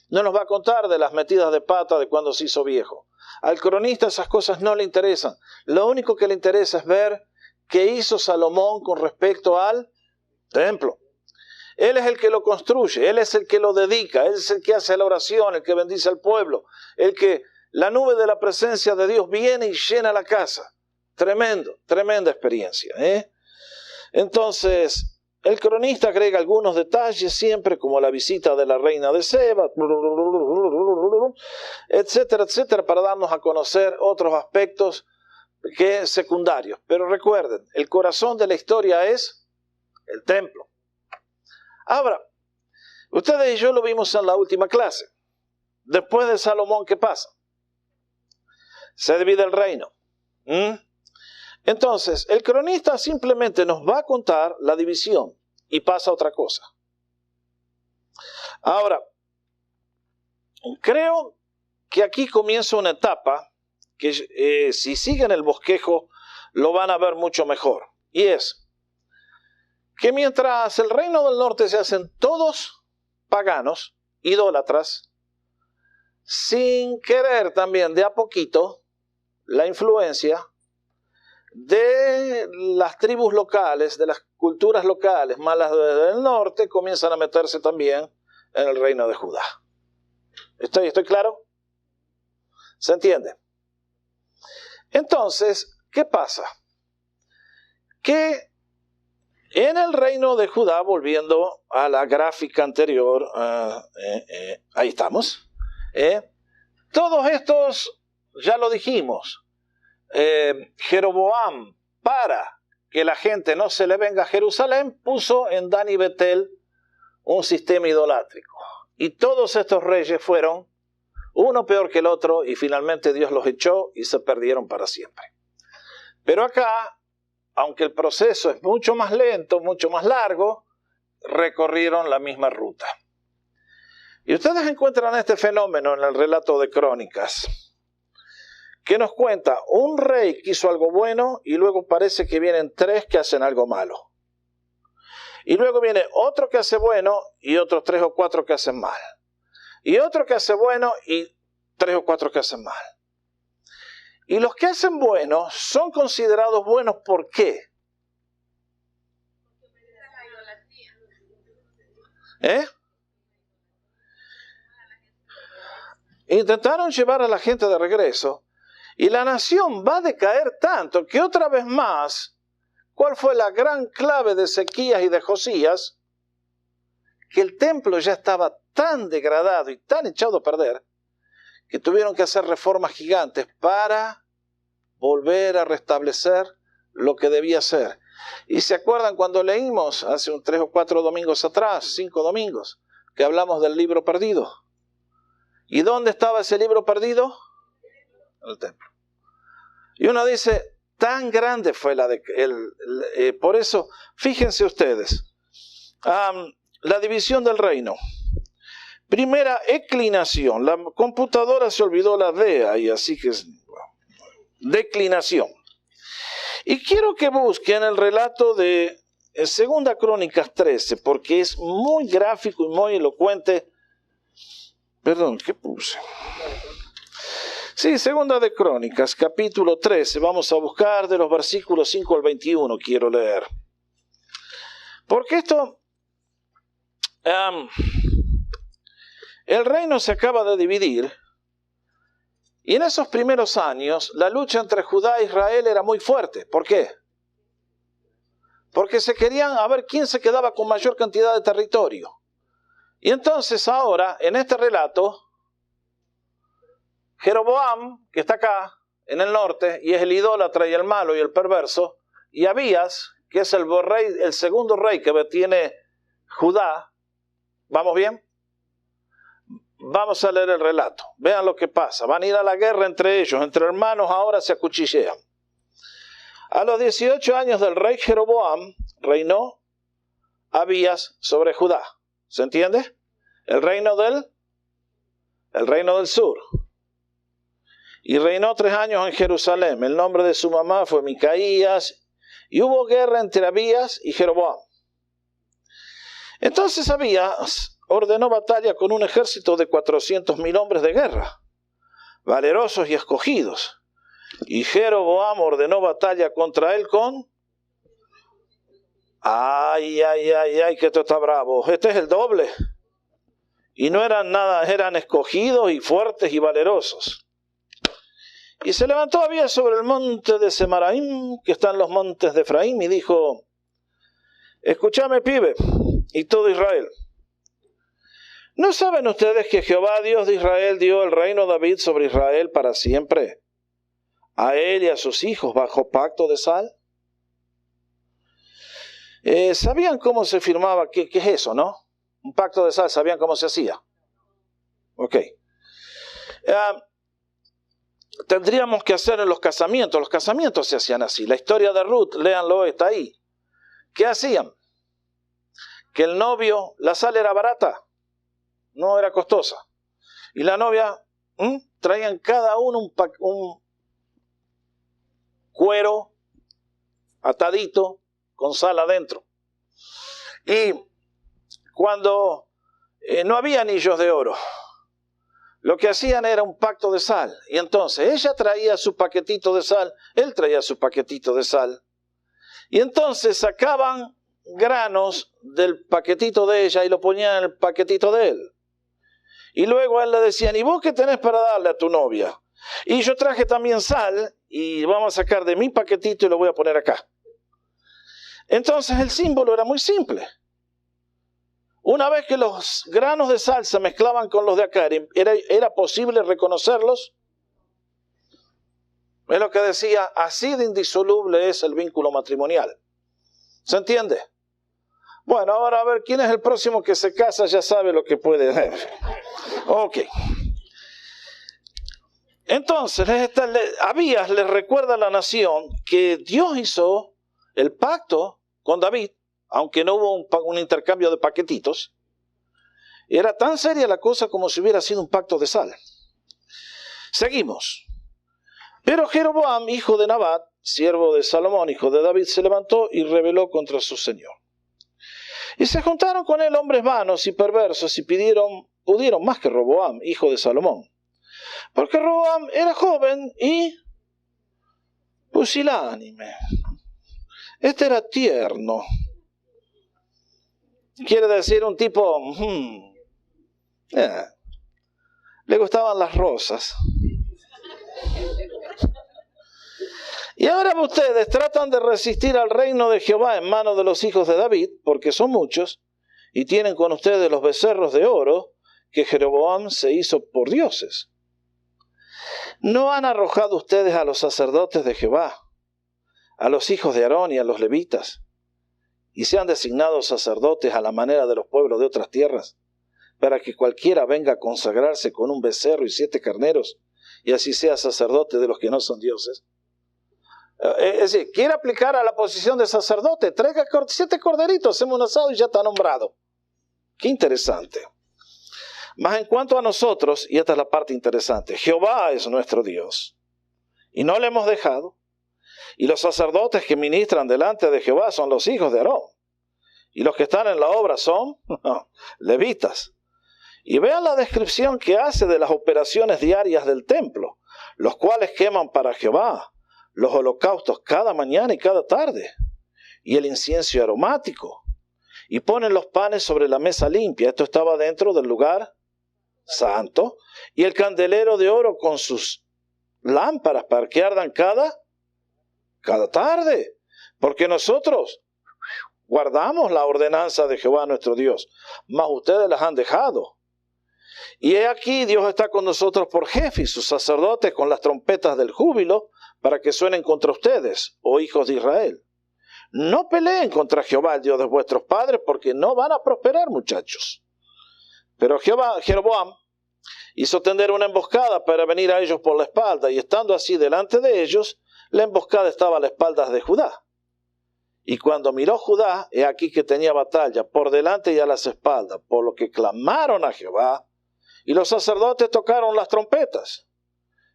no nos va a contar de las metidas de pata de cuando se hizo viejo. Al cronista esas cosas no le interesan. Lo único que le interesa es ver qué hizo Salomón con respecto al templo. Él es el que lo construye, él es el que lo dedica, él es el que hace la oración, el que bendice al pueblo, el que la nube de la presencia de Dios viene y llena la casa. Tremenda experiencia. Entonces, el cronista agrega algunos detalles siempre, como la visita de la reina de Seba, etcétera, etcétera, para darnos a conocer otros aspectos que secundarios. Pero recuerden, el corazón de la historia es el templo. Ahora, ustedes y yo lo vimos en la última clase. Después de Salomón, ¿qué pasa? Se divide el reino. Entonces, el cronista simplemente nos va a contar la división y pasa otra cosa. Ahora, creo que aquí comienza una etapa que si siguen el bosquejo lo van a ver mucho mejor. Y es que mientras el reino del norte se hacen todos paganos, idólatras, sin querer también de a poquito la influencia de las tribus locales, de las culturas locales malas del norte, comienzan a meterse también en el reino de Judá. ¿Estoy claro? ¿Se entiende? Entonces, ¿qué pasa? Que En el reino de Judá, volviendo a la gráfica anterior, ahí estamos. Todos estos, ya lo dijimos, Jeroboam, para que la gente no se le venga a Jerusalén, puso en Dan y Betel un sistema idolátrico. Y todos estos reyes fueron uno peor que el otro, y finalmente Dios los echó y se perdieron para siempre. Pero acá, aunque el proceso es mucho más lento, mucho más largo, recorrieron la misma ruta. Y ustedes encuentran este fenómeno en el relato de Crónicas, que nos cuenta un rey que hizo algo bueno y luego parece que vienen tres que hacen algo malo. Y luego viene otro que hace bueno y otros 3 o 4 que hacen mal. Y otro que hace bueno y 3 o 4 que hacen mal. Y los que hacen bueno son considerados buenos, ¿por qué? Intentaron llevar a la gente de regreso y la nación va a decaer tanto que otra vez más, ¿cuál fue la gran clave de Ezequías y de Josías? Que el templo ya estaba tan degradado y tan echado a perder que tuvieron que hacer reformas gigantes para volver a restablecer lo que debía ser. Y se acuerdan cuando leímos hace 3 o 4 domingos atrás, 5 domingos, que hablamos del libro perdido. ¿Y dónde estaba ese libro perdido? En el templo. Y uno dice, tan grande fue por eso, fíjense ustedes, la división del reino. Primera declinación. La computadora se olvidó la D ahí, así que es declinación. Y quiero que busquen el relato de 2 Crónicas 13, porque es muy gráfico y muy elocuente. Perdón, ¿qué puse? Sí, 2 de Crónicas, capítulo 13. Vamos a buscar de los versículos 5 al 21, quiero leer. Porque esto... el reino se acaba de dividir y en esos primeros años la lucha entre Judá e Israel era muy fuerte. ¿Por qué? Porque se querían a ver quién se quedaba con mayor cantidad de territorio. Y entonces ahora, en este relato, Jeroboam, que está acá, en el norte, y es el idólatra y el malo y el perverso, y Abías, que es el segundo rey que tiene Judá. ¿Vamos bien? Vamos a leer el relato. Vean lo que pasa. Van a ir a la guerra entre ellos, entre hermanos, ahora se acuchillean. A los 18 años del rey Jeroboam, reinó Abías sobre Judá. ¿Se entiende? El reino del sur. Y reinó 3 años en Jerusalén. El nombre de su mamá fue Micaías. Y hubo guerra entre Abías y Jeroboam. Entonces Abías ordenó batalla con un ejército de 400.000 hombres de guerra, valerosos y escogidos. Y Jeroboam ordenó batalla contra él con... Ay, que esto está bravo. Este es el doble. Y no eran nada, eran escogidos y fuertes y valerosos. Y se levantó Abías sobre el monte de Semaraim, que está en los montes de Efraín, y dijo: escúchame, pibe, y todo Israel. ¿No saben ustedes que Jehová, Dios de Israel, dio el reino a David sobre Israel para siempre? A él y a sus hijos bajo pacto de sal. ¿Sabían cómo se firmaba? ¿Qué es eso, no? Un pacto de sal, ¿sabían cómo se hacía? Ok. Tendríamos que hacer en los casamientos. Los casamientos se hacían así. La historia de Ruth, léanlo, está ahí. ¿Qué hacían? Que el novio, la sal era barata, no era costosa. Y la novia, traían cada uno un cuero atadito con sal adentro. Y cuando no había anillos de oro, lo que hacían era un pacto de sal. Y entonces ella traía su paquetito de sal, él traía su paquetito de sal. Y entonces sacaban granos del paquetito de ella y lo ponían en el paquetito de él. Y luego a él le decían: ¿y vos qué tenés para darle a tu novia? Y yo traje también sal y vamos a sacar de mi paquetito y lo voy a poner acá. Entonces el símbolo era muy simple. Una vez que los granos de sal se mezclaban con los de Acarim, ¿era posible reconocerlos? Es lo que decía, así de indisoluble es el vínculo matrimonial. ¿Se entiende? Bueno, ahora a ver, ¿quién es el próximo que se casa? Ya sabe lo que puede hacer. Ok. Entonces, Abías les recuerda a la nación que Dios hizo el pacto con David, aunque no hubo un intercambio de paquetitos. Era tan seria la cosa como si hubiera sido un pacto de sal. Seguimos. Pero Jeroboam, hijo de Nabat, siervo de Salomón, hijo de David, se levantó y rebeló contra su señor. Y se juntaron con él hombres vanos y perversos y pudieron más que Roboam, hijo de Salomón. Porque Roboam era joven y pusilánime. Este era tierno. Quiere decir un tipo... le gustaban las rosas. Y ahora ustedes tratan de resistir al reino de Jehová en manos de los hijos de David, porque son muchos, y tienen con ustedes los becerros de oro que Jeroboam se hizo por dioses. ¿No han arrojado ustedes a los sacerdotes de Jehová, a los hijos de Aarón y a los levitas, y se han designado sacerdotes a la manera de los pueblos de otras tierras, para que cualquiera venga a consagrarse con un becerro y 7 carneros, y así sea sacerdote de los que no son dioses? Es decir, quiere aplicar a la posición de sacerdote, traiga 7 corderitos, hacemos un asado y ya está nombrado. Qué interesante. Mas en cuanto a nosotros, y esta es la parte interesante, Jehová es nuestro Dios, y no le hemos dejado, y los sacerdotes que ministran delante de Jehová son los hijos de Aarón, y los que están en la obra son levitas. Y vean la descripción que hace de las operaciones diarias del templo, los cuales queman para Jehová los holocaustos cada mañana y cada tarde, y el incienso aromático, y ponen los panes sobre la mesa limpia. Esto estaba dentro del lugar santo, y el candelero de oro con sus lámparas para que ardan cada tarde, porque nosotros guardamos la ordenanza de Jehová nuestro Dios, mas ustedes las han dejado. Y he aquí Dios está con nosotros por jefe y sus sacerdotes con las trompetas del júbilo para que suenen contra ustedes, oh hijos de Israel. No peleen contra Jehová, el Dios de vuestros padres, porque no van a prosperar, muchachos. Pero Jeroboam hizo tender una emboscada para venir a ellos por la espalda, y estando así delante de ellos, la emboscada estaba a las espaldas de Judá. Y cuando miró Judá, he aquí que tenía batalla por delante y a las espaldas, por lo que clamaron a Jehová, y los sacerdotes tocaron las trompetas.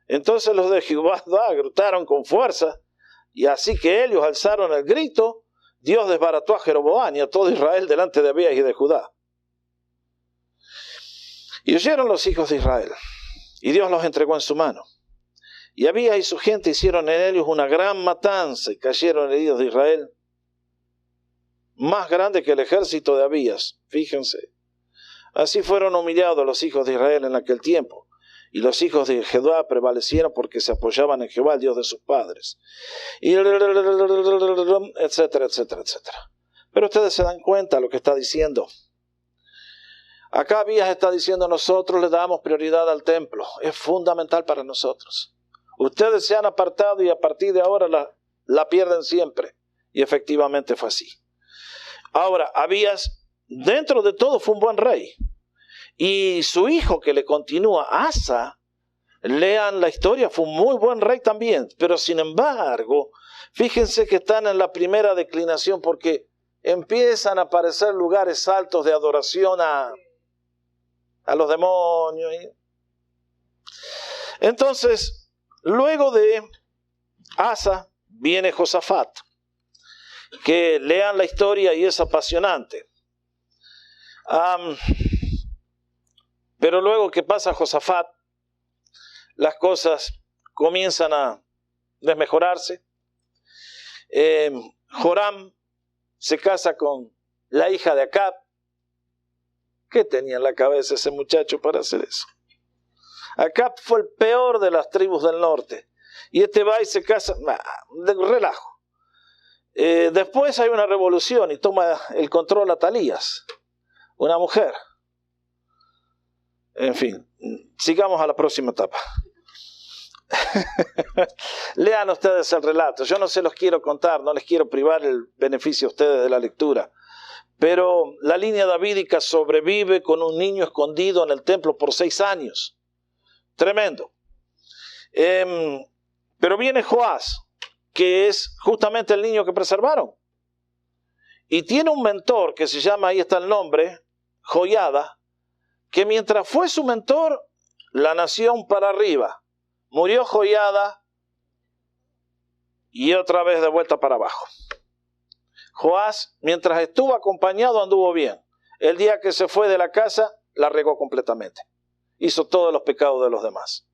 Entonces los de Jehová gritaron con fuerza, y así que ellos alzaron el grito, Dios desbarató a Jeroboam y a todo Israel delante de Abías y de Judá. Y huyeron los hijos de Israel, y Dios los entregó en su mano. Y Abías y su gente hicieron en ellos una gran matanza, y cayeron heridos de Israel, más grande que el ejército de Abías. Fíjense. Así fueron humillados los hijos de Israel en aquel tiempo. Y los hijos de Jehová prevalecieron porque se apoyaban en Jehová, el Dios de sus padres. Y etcétera, etcétera, etcétera. Pero ustedes se dan cuenta de lo que está diciendo. Acá Abías está diciendo, nosotros le damos prioridad al templo. Es fundamental para nosotros. Ustedes se han apartado y a partir de ahora la pierden siempre. Y efectivamente fue así. Ahora, Abías, dentro de todo, fue un buen rey. Y su hijo que le continúa, Asa, lean la historia, fue un muy buen rey también. Pero sin embargo, fíjense que están en la primera declinación porque empiezan a aparecer lugares altos de adoración a los demonios. Entonces, luego de Asa viene Josafat, que lean la historia y es apasionante. Pero luego que pasa Josafat, las cosas comienzan a desmejorarse. Joram se casa con la hija de Acab. ¿Qué tenía en la cabeza ese muchacho para hacer eso? Acab fue el peor de las tribus del norte. Y este va y se casa, de relajo. Después hay una revolución y toma el control Atalías, una mujer. En fin, sigamos a la próxima etapa. Lean ustedes el relato. Yo no se los quiero contar, no les quiero privar el beneficio a ustedes de la lectura. Pero la línea davídica sobrevive con un niño escondido en el templo por 6 años. Tremendo. Pero viene Joás, que es justamente el niño que preservaron. Y tiene un mentor que se llama, ahí está el nombre, Joiada, que mientras fue su mentor, la nación para arriba. Murió Joiada y otra vez de vuelta para abajo. Joás, mientras estuvo acompañado, anduvo bien. El día que se fue de la casa, la regó completamente. Hizo todos los pecados de los demás.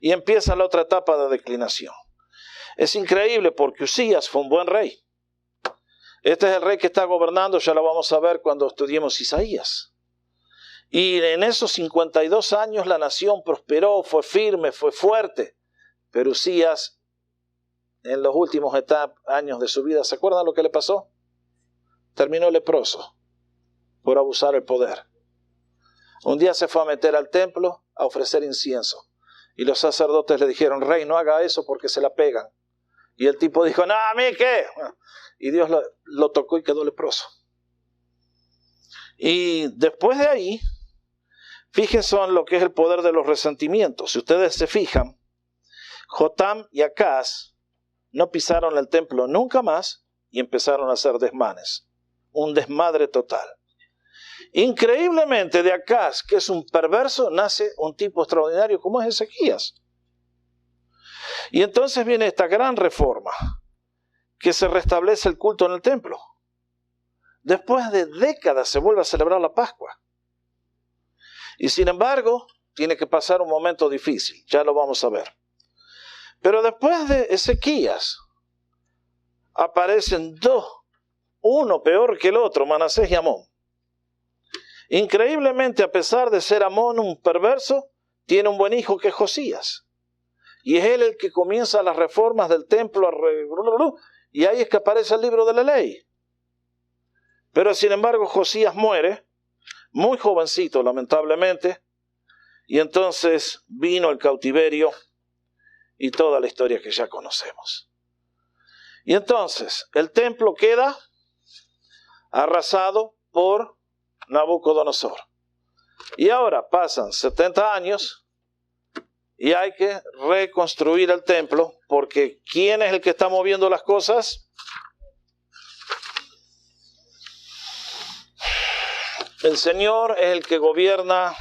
Y empieza la otra etapa de declinación. Es increíble porque Usías fue un buen rey. Este es el rey que está gobernando, ya lo vamos a ver cuando estudiemos Isaías. Y en esos 52 años la nación prosperó, fue firme, fue fuerte. Pero Usías, en los últimos años de su vida, ¿se acuerdan lo que le pasó? Terminó leproso por abusar del poder. Un día se fue a meter al templo a ofrecer incienso. Y los sacerdotes le dijeron, rey, no haga eso porque se la pegan. Y el tipo dijo, no, ¿a mí qué? Y Dios lo tocó y quedó leproso. Y después de ahí, fíjense en lo que es el poder de los resentimientos. Si ustedes se fijan, Jotam y Acaz no pisaron el templo nunca más y empezaron a hacer desmanes. Un desmadre total. Increíblemente de Acaz, que es un perverso, nace un tipo extraordinario como es Ezequías. Y entonces viene esta gran reforma, que se restablece el culto en el templo. Después de décadas se vuelve a celebrar la Pascua. Y sin embargo, tiene que pasar un momento difícil, ya lo vamos a ver. Pero después de Ezequías, aparecen dos, uno peor que el otro, Manasés y Amón. Increíblemente, a pesar de ser Amón un perverso, tiene un buen hijo que es Josías. Y es él el que comienza las reformas del templo, y ahí es que aparece el libro de la ley. Pero sin embargo, Josías muere, muy jovencito, lamentablemente, y entonces vino el cautiverio y toda la historia que ya conocemos. Y entonces, el templo queda arrasado por Nabucodonosor. Y ahora pasan 70 años y hay que reconstruir el templo, porque ¿quién es el que está moviendo las cosas? El Señor es el que gobierna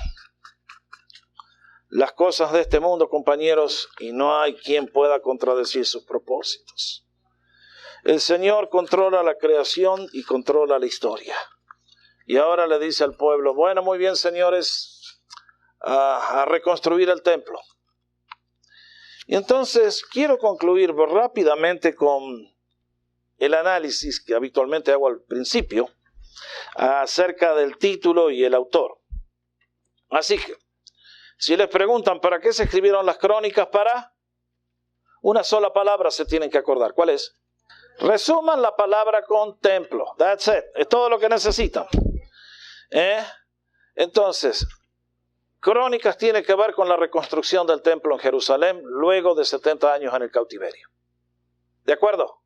las cosas de este mundo, compañeros, y no hay quien pueda contradecir sus propósitos. El Señor controla la creación y controla la historia. Y ahora le dice al pueblo, bueno, muy bien, señores, a reconstruir el templo. Y entonces quiero concluir rápidamente con el análisis que habitualmente hago al principio acerca del título y el autor. Así que, si les preguntan ¿para qué se escribieron las crónicas? Para una sola palabra se tienen que acordar. ¿Cuál es? Resuman la palabra con templo. That's it. Es todo lo que necesitan. Entonces, Crónicas tiene que ver con la reconstrucción del templo en Jerusalén luego de 70 años en el cautiverio. ¿De acuerdo?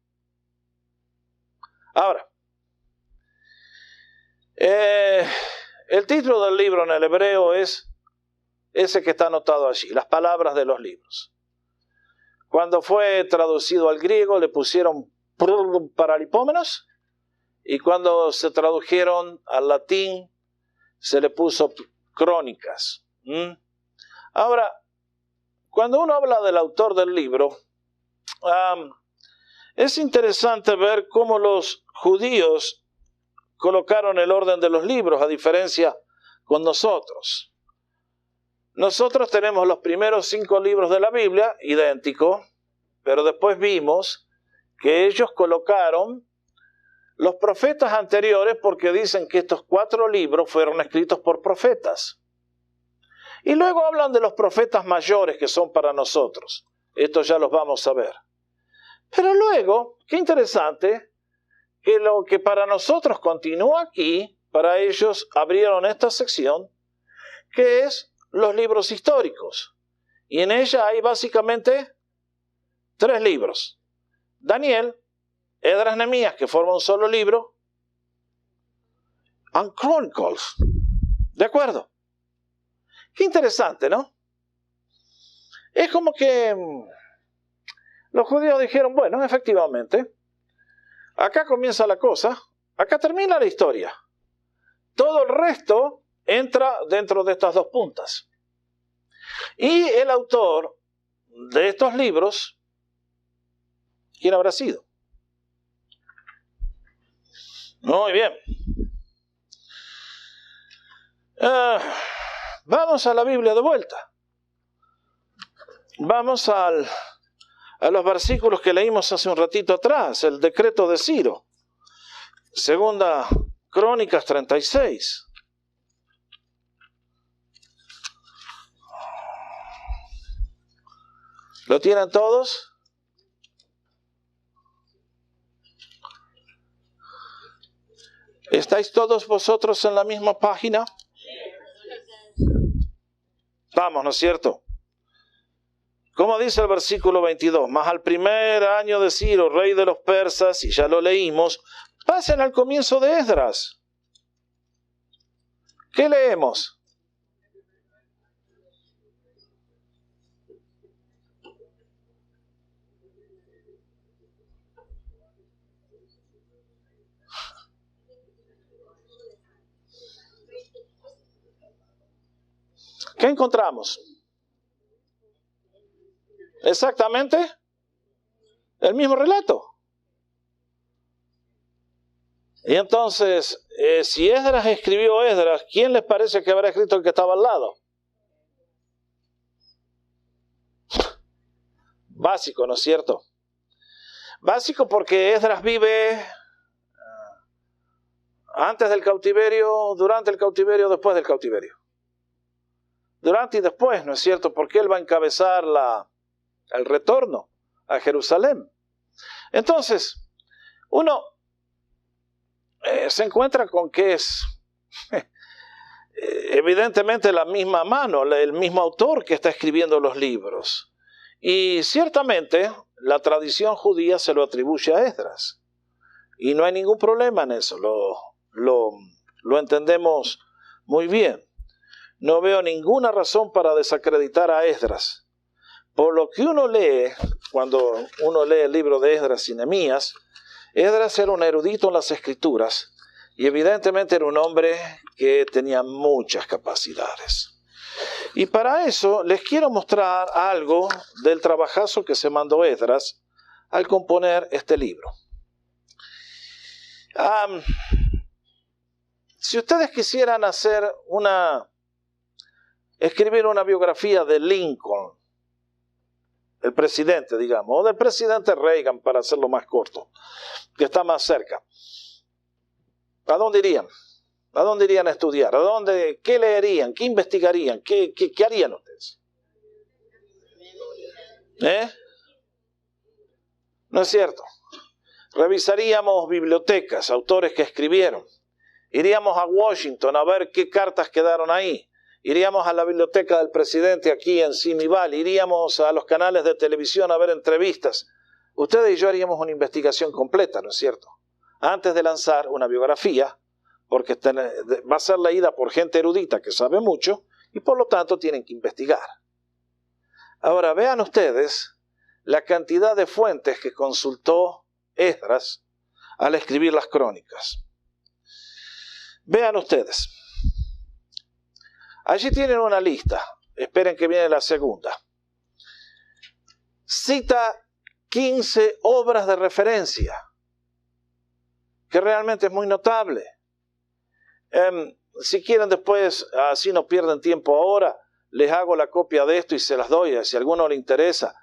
Ahora, el título del libro en el hebreo es ese que está anotado allí, las palabras de los libros. Cuando fue traducido al griego le pusieron paralipómenos, y cuando se tradujeron al latín se le puso crónicas. Ahora, cuando uno habla del autor del libro, es interesante ver cómo los judíos colocaron el orden de los libros, a diferencia con nosotros. Nosotros tenemos los primeros 5 libros de la Biblia, idénticos, pero después vimos que ellos colocaron los profetas anteriores porque dicen que estos 4 libros fueron escritos por profetas. Y luego hablan de los profetas mayores que son para nosotros. Estos ya los vamos a ver. Pero luego, qué interesante, que lo que para nosotros continúa aquí, para ellos abrieron esta sección, que es los libros históricos. Y en ella hay básicamente 3 libros. Daniel, Esdras, Nehemías, que forman un solo libro, and Chronicles. ¿De acuerdo? Qué interesante, ¿no? Es como que los judíos dijeron, bueno, efectivamente, acá comienza la cosa, acá termina la historia. Todo el resto entra dentro de estas 2 puntas. Y el autor de estos libros, ¿quién habrá sido? Muy bien. Vamos a la Biblia de vuelta. Vamos a los versículos que leímos hace un ratito atrás, el decreto de Ciro. Segunda Crónicas 36. ¿Lo tienen todos? ¿Estáis todos vosotros en la misma página? Vamos, ¿no es cierto? Como dice el versículo 22, mas al primer año de Ciro, rey de los persas, y ya lo leímos, pasen al comienzo de Esdras. ¿Qué leemos? ¿Qué encontramos? Exactamente el mismo relato. Y entonces, si Esdras escribió Esdras, ¿quién les parece que habrá escrito el que estaba al lado? Básico, ¿no es cierto? Básico porque Esdras vive antes del cautiverio, durante el cautiverio, después del cautiverio. Durante y después, ¿no es cierto? Porque él va a encabezar el retorno a Jerusalén. Entonces, uno se encuentra con que es evidentemente la misma mano, el mismo autor que está escribiendo los libros. Y ciertamente la tradición judía se lo atribuye a Esdras. Y no hay ningún problema en eso, lo entendemos muy bien. No veo ninguna razón para desacreditar a Esdras. Por lo que uno lee, cuando uno lee el libro de Esdras y Nehemías, Esdras era un erudito en las escrituras y evidentemente era un hombre que tenía muchas capacidades. Y para eso les quiero mostrar algo del trabajazo que se mandó Esdras al componer este libro. Si ustedes quisieran escribir una biografía de Lincoln, el presidente, digamos, o del presidente Reagan, para hacerlo más corto, que está más cerca, ¿a dónde irían? ¿A dónde irían a estudiar? ¿Qué leerían? ¿Qué investigarían? ¿Qué harían ustedes? ¿No es cierto? Revisaríamos bibliotecas, autores que escribieron. Iríamos a Washington a ver qué cartas quedaron ahí. Iríamos a la biblioteca del presidente aquí en Simi Valley. Iríamos a los canales de televisión a ver entrevistas. Ustedes y yo haríamos una investigación completa, ¿no es cierto? Antes de lanzar una biografía, porque va a ser leída por gente erudita que sabe mucho y por lo tanto tienen que investigar. Ahora vean ustedes la cantidad de fuentes que consultó Esdras al escribir las crónicas. Vean ustedes. Allí tienen una lista. Esperen que viene la segunda. Cita 15 obras de referencia, que realmente es muy notable. Si quieren después, así no pierden tiempo ahora, les hago la copia de esto y se las doy, si a alguno le interesa.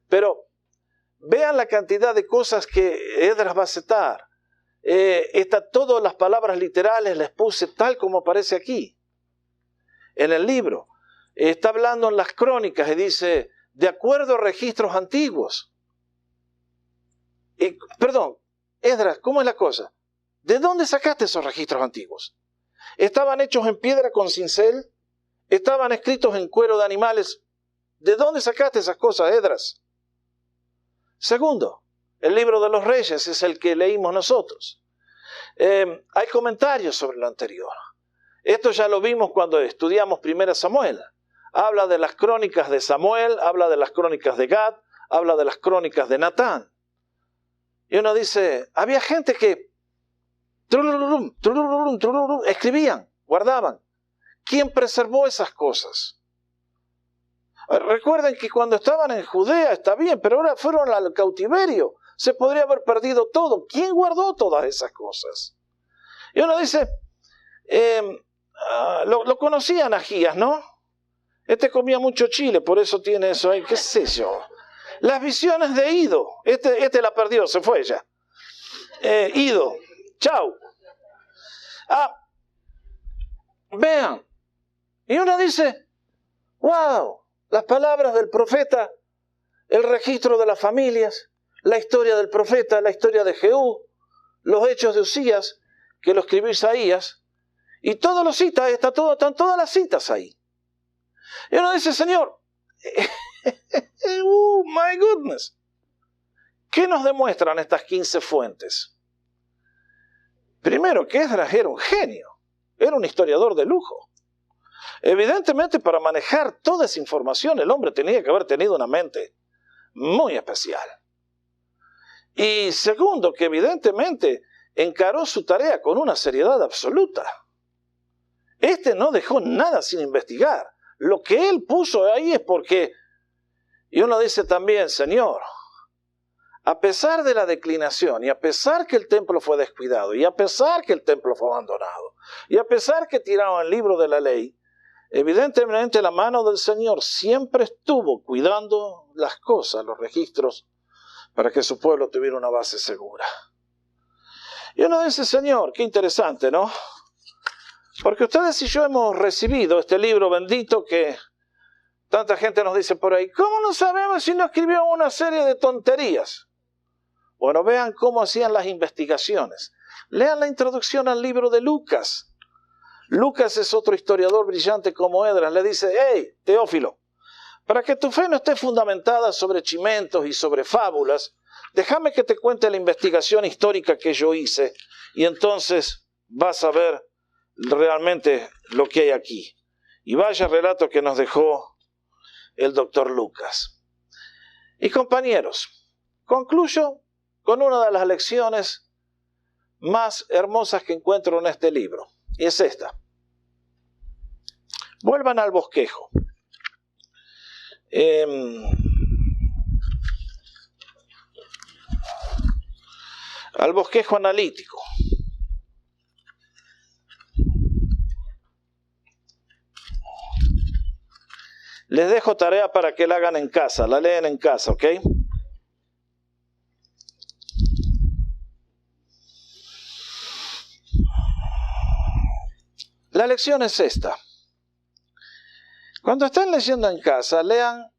Pero vean la cantidad de cosas que Esdras va a citar. Todas las palabras literales les puse tal como aparece aquí, en el libro. Está hablando en las crónicas y dice, de acuerdo a registros antiguos. Esdras, ¿cómo es la cosa? ¿De dónde sacaste esos registros antiguos? ¿Estaban hechos en piedra con cincel? ¿Estaban escritos en cuero de animales? ¿De dónde sacaste esas cosas, Esdras? Segundo, el libro de los reyes es el que leímos nosotros. Hay comentarios sobre lo anterior. Esto ya lo vimos cuando estudiamos 1 Samuel. Habla de las crónicas de Samuel, habla de las crónicas de Gad, habla de las crónicas de Natán. Y uno dice, había gente que escribían, guardaban. ¿Quién preservó esas cosas? Recuerden que cuando estaban en Judea está bien, pero ahora fueron al cautiverio. Se podría haber perdido todo. ¿Quién guardó todas esas cosas? Y uno dice, lo conocían a Agías, ¿no? Este comía mucho chile, por eso tiene eso ahí, qué sé yo. Las visiones de Ido. Este la perdió, se fue ya. Ido, chau. Vean. Y uno dice, wow, las palabras del profeta, el registro de las familias, la historia del profeta, la historia de Jehú, los hechos de Usías, que lo escribió Isaías, y todo lo cita, están todas las citas ahí. Y uno dice, Señor, my goodness, ¿qué nos demuestran estas 15 fuentes? Primero, que Esdras era un genio, era un historiador de lujo. Evidentemente, para manejar toda esa información, el hombre tenía que haber tenido una mente muy especial. Y segundo, que evidentemente encaró su tarea con una seriedad absoluta. Este no dejó nada sin investigar. Lo que él puso ahí es porque, y uno dice también, Señor, a pesar de la declinación, y a pesar que el templo fue descuidado, y a pesar que el templo fue abandonado, y a pesar que tiraron el libro de la ley, evidentemente la mano del Señor siempre estuvo cuidando las cosas, los registros, para que su pueblo tuviera una base segura. Y uno dice, Señor, qué interesante, ¿no? Porque ustedes y yo hemos recibido este libro bendito que tanta gente nos dice por ahí, ¿cómo no sabemos si no escribió una serie de tonterías? Bueno, vean cómo hacían las investigaciones. Lean la introducción al libro de Lucas. Lucas es otro historiador brillante como Esdras. Le dice, hey, Teófilo, para que tu fe no esté fundamentada sobre chimentos y sobre fábulas, déjame que te cuente la investigación histórica que yo hice y entonces vas a ver realmente lo que hay aquí. Y vaya relato que nos dejó el doctor Lucas. Y compañeros, concluyo con una de las lecciones más hermosas que encuentro en este libro. Y es esta. Vuelvan al bosquejo. Al bosquejo analítico. Les dejo tarea para que la hagan en casa, la leen en casa, ¿ok? La lección es esta. Cuando estén leyendo en casa, lean,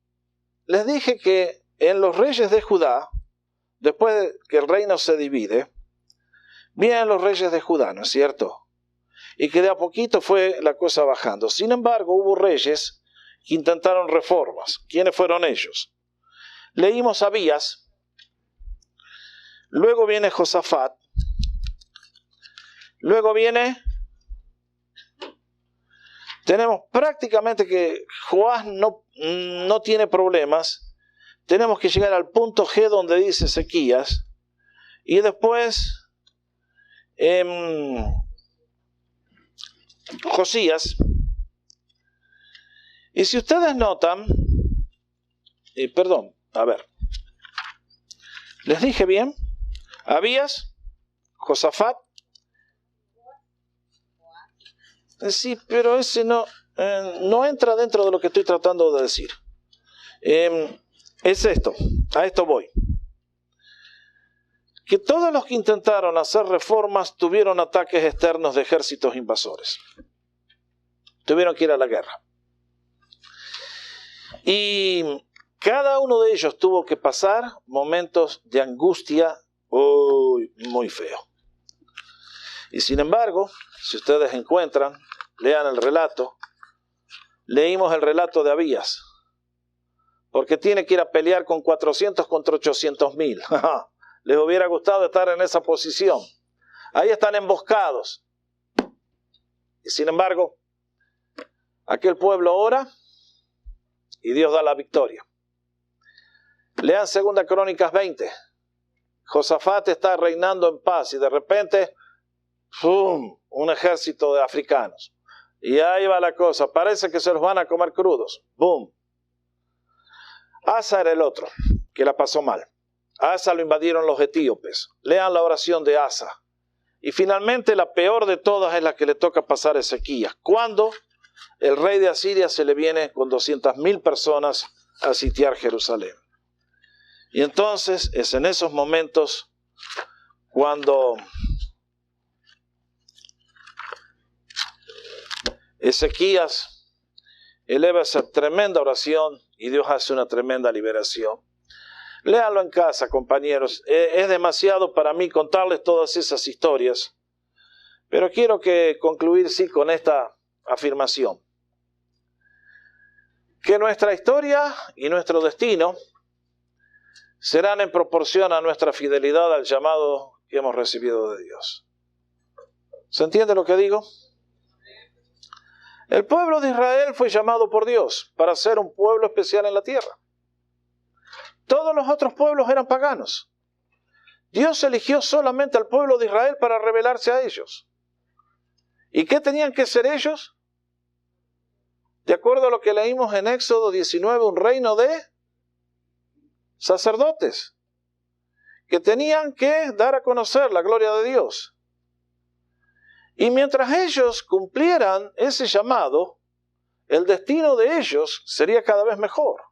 les dije que en los reyes de Judá, después de que el reino se divide, vienen los reyes de Judá, ¿no es cierto? Y que de a poquito fue la cosa bajando. Sin embargo, hubo reyes que intentaron reformas. ¿Quiénes fueron ellos? Leímos a Abías, luego viene Josafat, luego viene, tenemos prácticamente que Joás no tiene problemas, tenemos que llegar al punto G donde dice Ezequías, y después Josías. Y si ustedes notan, ¿les dije bien? Abías, Josafat. Sí, pero ese no entra dentro de lo que estoy tratando de decir. Es esto, a esto voy. Que todos los que intentaron hacer reformas tuvieron ataques externos de ejércitos invasores. Tuvieron que ir a la guerra. Y cada uno de ellos tuvo que pasar momentos de angustia, Uy, muy feo. Y sin embargo, si ustedes encuentran, lean el relato. Leímos el relato de Abías. Porque tiene que ir a pelear con 400 contra 800,000. Les hubiera gustado estar en esa posición. Ahí están emboscados. Y sin embargo, aquel pueblo ora y Dios da la victoria. Lean 2 Crónicas 20. Josafat está reinando en paz y de repente, ¡pum!, un ejército de africanos. Y ahí va la cosa. Parece que se los van a comer crudos. ¡Bum! Asa era el otro, que la pasó mal. A Asa lo invadieron los etíopes. Lean la oración de Asa. Y finalmente la peor de todas es la que le toca pasar a Ezequías. Cuando el rey de Asiria se le viene con 200,000 personas a sitiar Jerusalén. Y entonces es en esos momentos cuando Ezequías eleva esa tremenda oración y Dios hace una tremenda liberación. Léanlo en casa, compañeros. Es demasiado para mí contarles todas esas historias, pero quiero concluir sí con esta afirmación. Que nuestra historia y nuestro destino serán en proporción a nuestra fidelidad al llamado que hemos recibido de Dios. ¿Se entiende lo que digo? El pueblo de Israel fue llamado por Dios para ser un pueblo especial en la tierra. Todos los otros pueblos eran paganos. Dios eligió solamente al pueblo de Israel para revelarse a ellos. ¿Y qué tenían que ser ellos? De acuerdo a lo que leímos en Éxodo 19, un reino de sacerdotes que tenían que dar a conocer la gloria de Dios. Y mientras ellos cumplieran ese llamado, el destino de ellos sería cada vez mejor.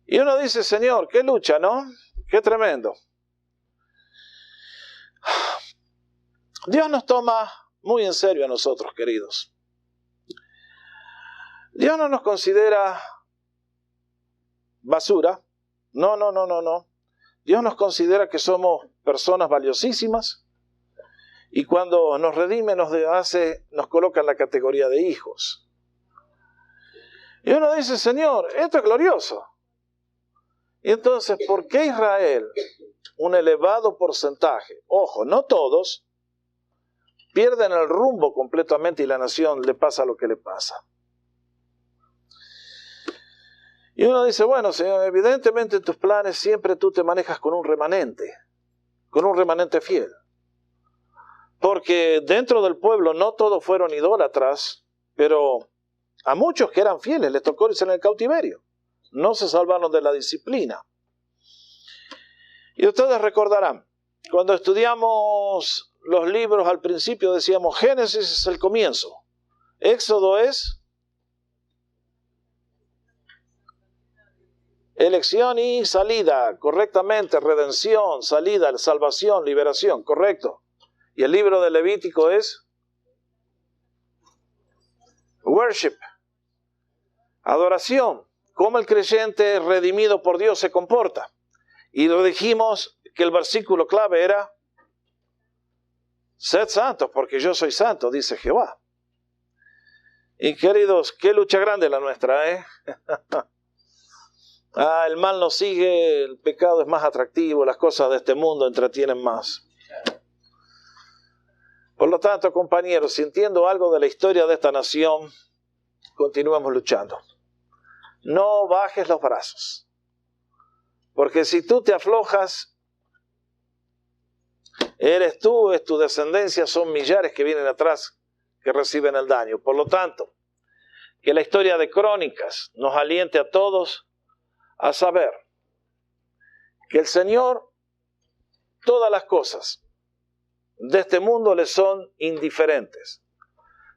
Y uno dice, Señor, qué lucha, ¿no? Qué tremendo. Dios nos toma muy en serio a nosotros, queridos. Dios no nos considera basura. No. Dios nos considera que somos personas valiosísimas. Y cuando nos redime, nos coloca en la categoría de hijos. Y uno dice, Señor, esto es glorioso. Y entonces, ¿por qué Israel, un elevado porcentaje, ojo, no todos, pierden el rumbo completamente y la nación le pasa lo que le pasa? Y uno dice, bueno, Señor, evidentemente en tus planes siempre tú te manejas con un remanente fiel. Porque dentro del pueblo no todos fueron idólatras, pero a muchos que eran fieles les tocó irse en el cautiverio. No se salvaron de la disciplina. Y ustedes recordarán, cuando estudiamos los libros al principio decíamos, Génesis es el comienzo, Éxodo es elección y salida, correctamente, redención, salida, salvación, liberación, correcto. Y el libro de Levítico es worship, adoración, cómo el creyente redimido por Dios se comporta. Y lo dijimos que el versículo clave era, sed santos porque yo soy santo, dice Jehová. Y queridos, qué lucha grande la nuestra, ¿eh? El mal nos sigue, el pecado es más atractivo, las cosas de este mundo entretienen más. Por lo tanto, compañeros, si entiendo algo de la historia de esta nación, continuemos luchando. No bajes los brazos. Porque si tú te aflojas, eres tú, es tu descendencia, son millares que vienen atrás que reciben el daño. Por lo tanto, que la historia de Crónicas nos aliente a todos a saber que el Señor, todas las cosas de este mundo le son indiferentes.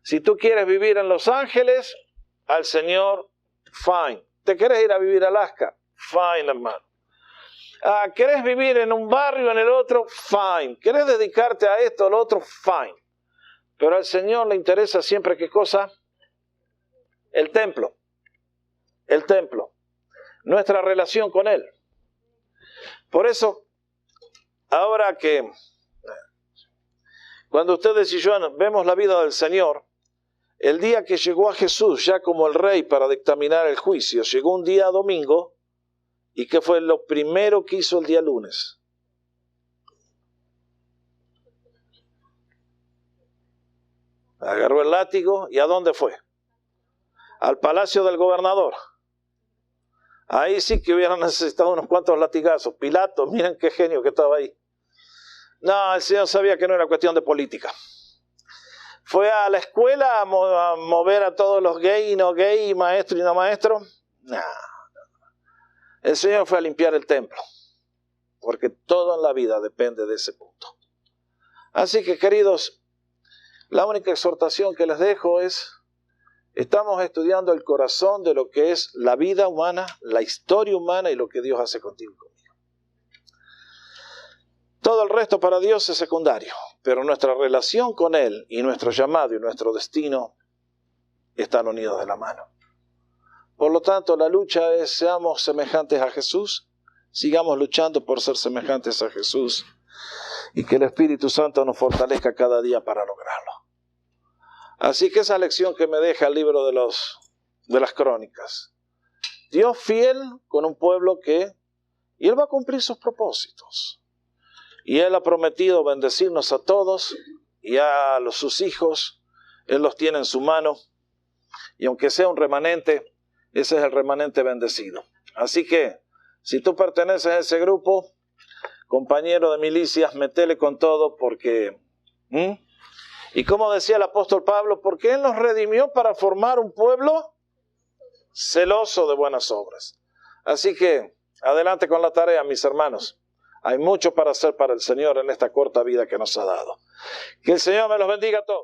Si tú quieres vivir en Los Ángeles, al Señor, fine. ¿Te quieres ir a vivir a Alaska? Fine, hermano. ¿Querés vivir en un barrio, en el otro? Fine. ¿Querés dedicarte a esto o al otro? Fine. Pero al Señor le interesa siempre, ¿qué cosa? El templo. El templo. Nuestra relación con Él. Por eso, ahora que cuando ustedes y yo vemos la vida del Señor, el día que llegó a Jesús ya como el rey para dictaminar el juicio, llegó un día domingo, ¿y qué fue lo primero que hizo el día lunes? Agarró el látigo, ¿y a dónde fue? Al palacio del gobernador. Ahí sí que hubieran necesitado unos cuantos latigazos. Pilato, miren qué genio que estaba ahí. No, el Señor sabía que no era cuestión de política. ¿Fue a la escuela a mover a todos los gay y no gay, maestro y no maestro? No. El Señor fue a limpiar el templo, porque todo en la vida depende de ese punto. Así que, queridos, la única exhortación que les dejo es, estamos estudiando el corazón de lo que es la vida humana, la historia humana y lo que Dios hace contigo y conmigo. Todo el resto para Dios es secundario, pero nuestra relación con Él y nuestro llamado y nuestro destino están unidos de la mano. Por lo tanto, la lucha es, seamos semejantes a Jesús, sigamos luchando por ser semejantes a Jesús y que el Espíritu Santo nos fortalezca cada día para lograrlo. Así que esa lección que me deja el libro de las Crónicas. Dios fiel con un pueblo y Él va a cumplir sus propósitos. Y Él ha prometido bendecirnos a todos y a sus hijos. Él los tiene en su mano. Y aunque sea un remanente, ese es el remanente bendecido. Así que, si tú perteneces a ese grupo, compañero de milicias, metele con todo porque... Y como decía el apóstol Pablo, porque Él nos redimió para formar un pueblo celoso de buenas obras. Así que, adelante con la tarea, mis hermanos. Hay mucho para hacer para el Señor en esta corta vida que nos ha dado. Que el Señor me los bendiga a todos.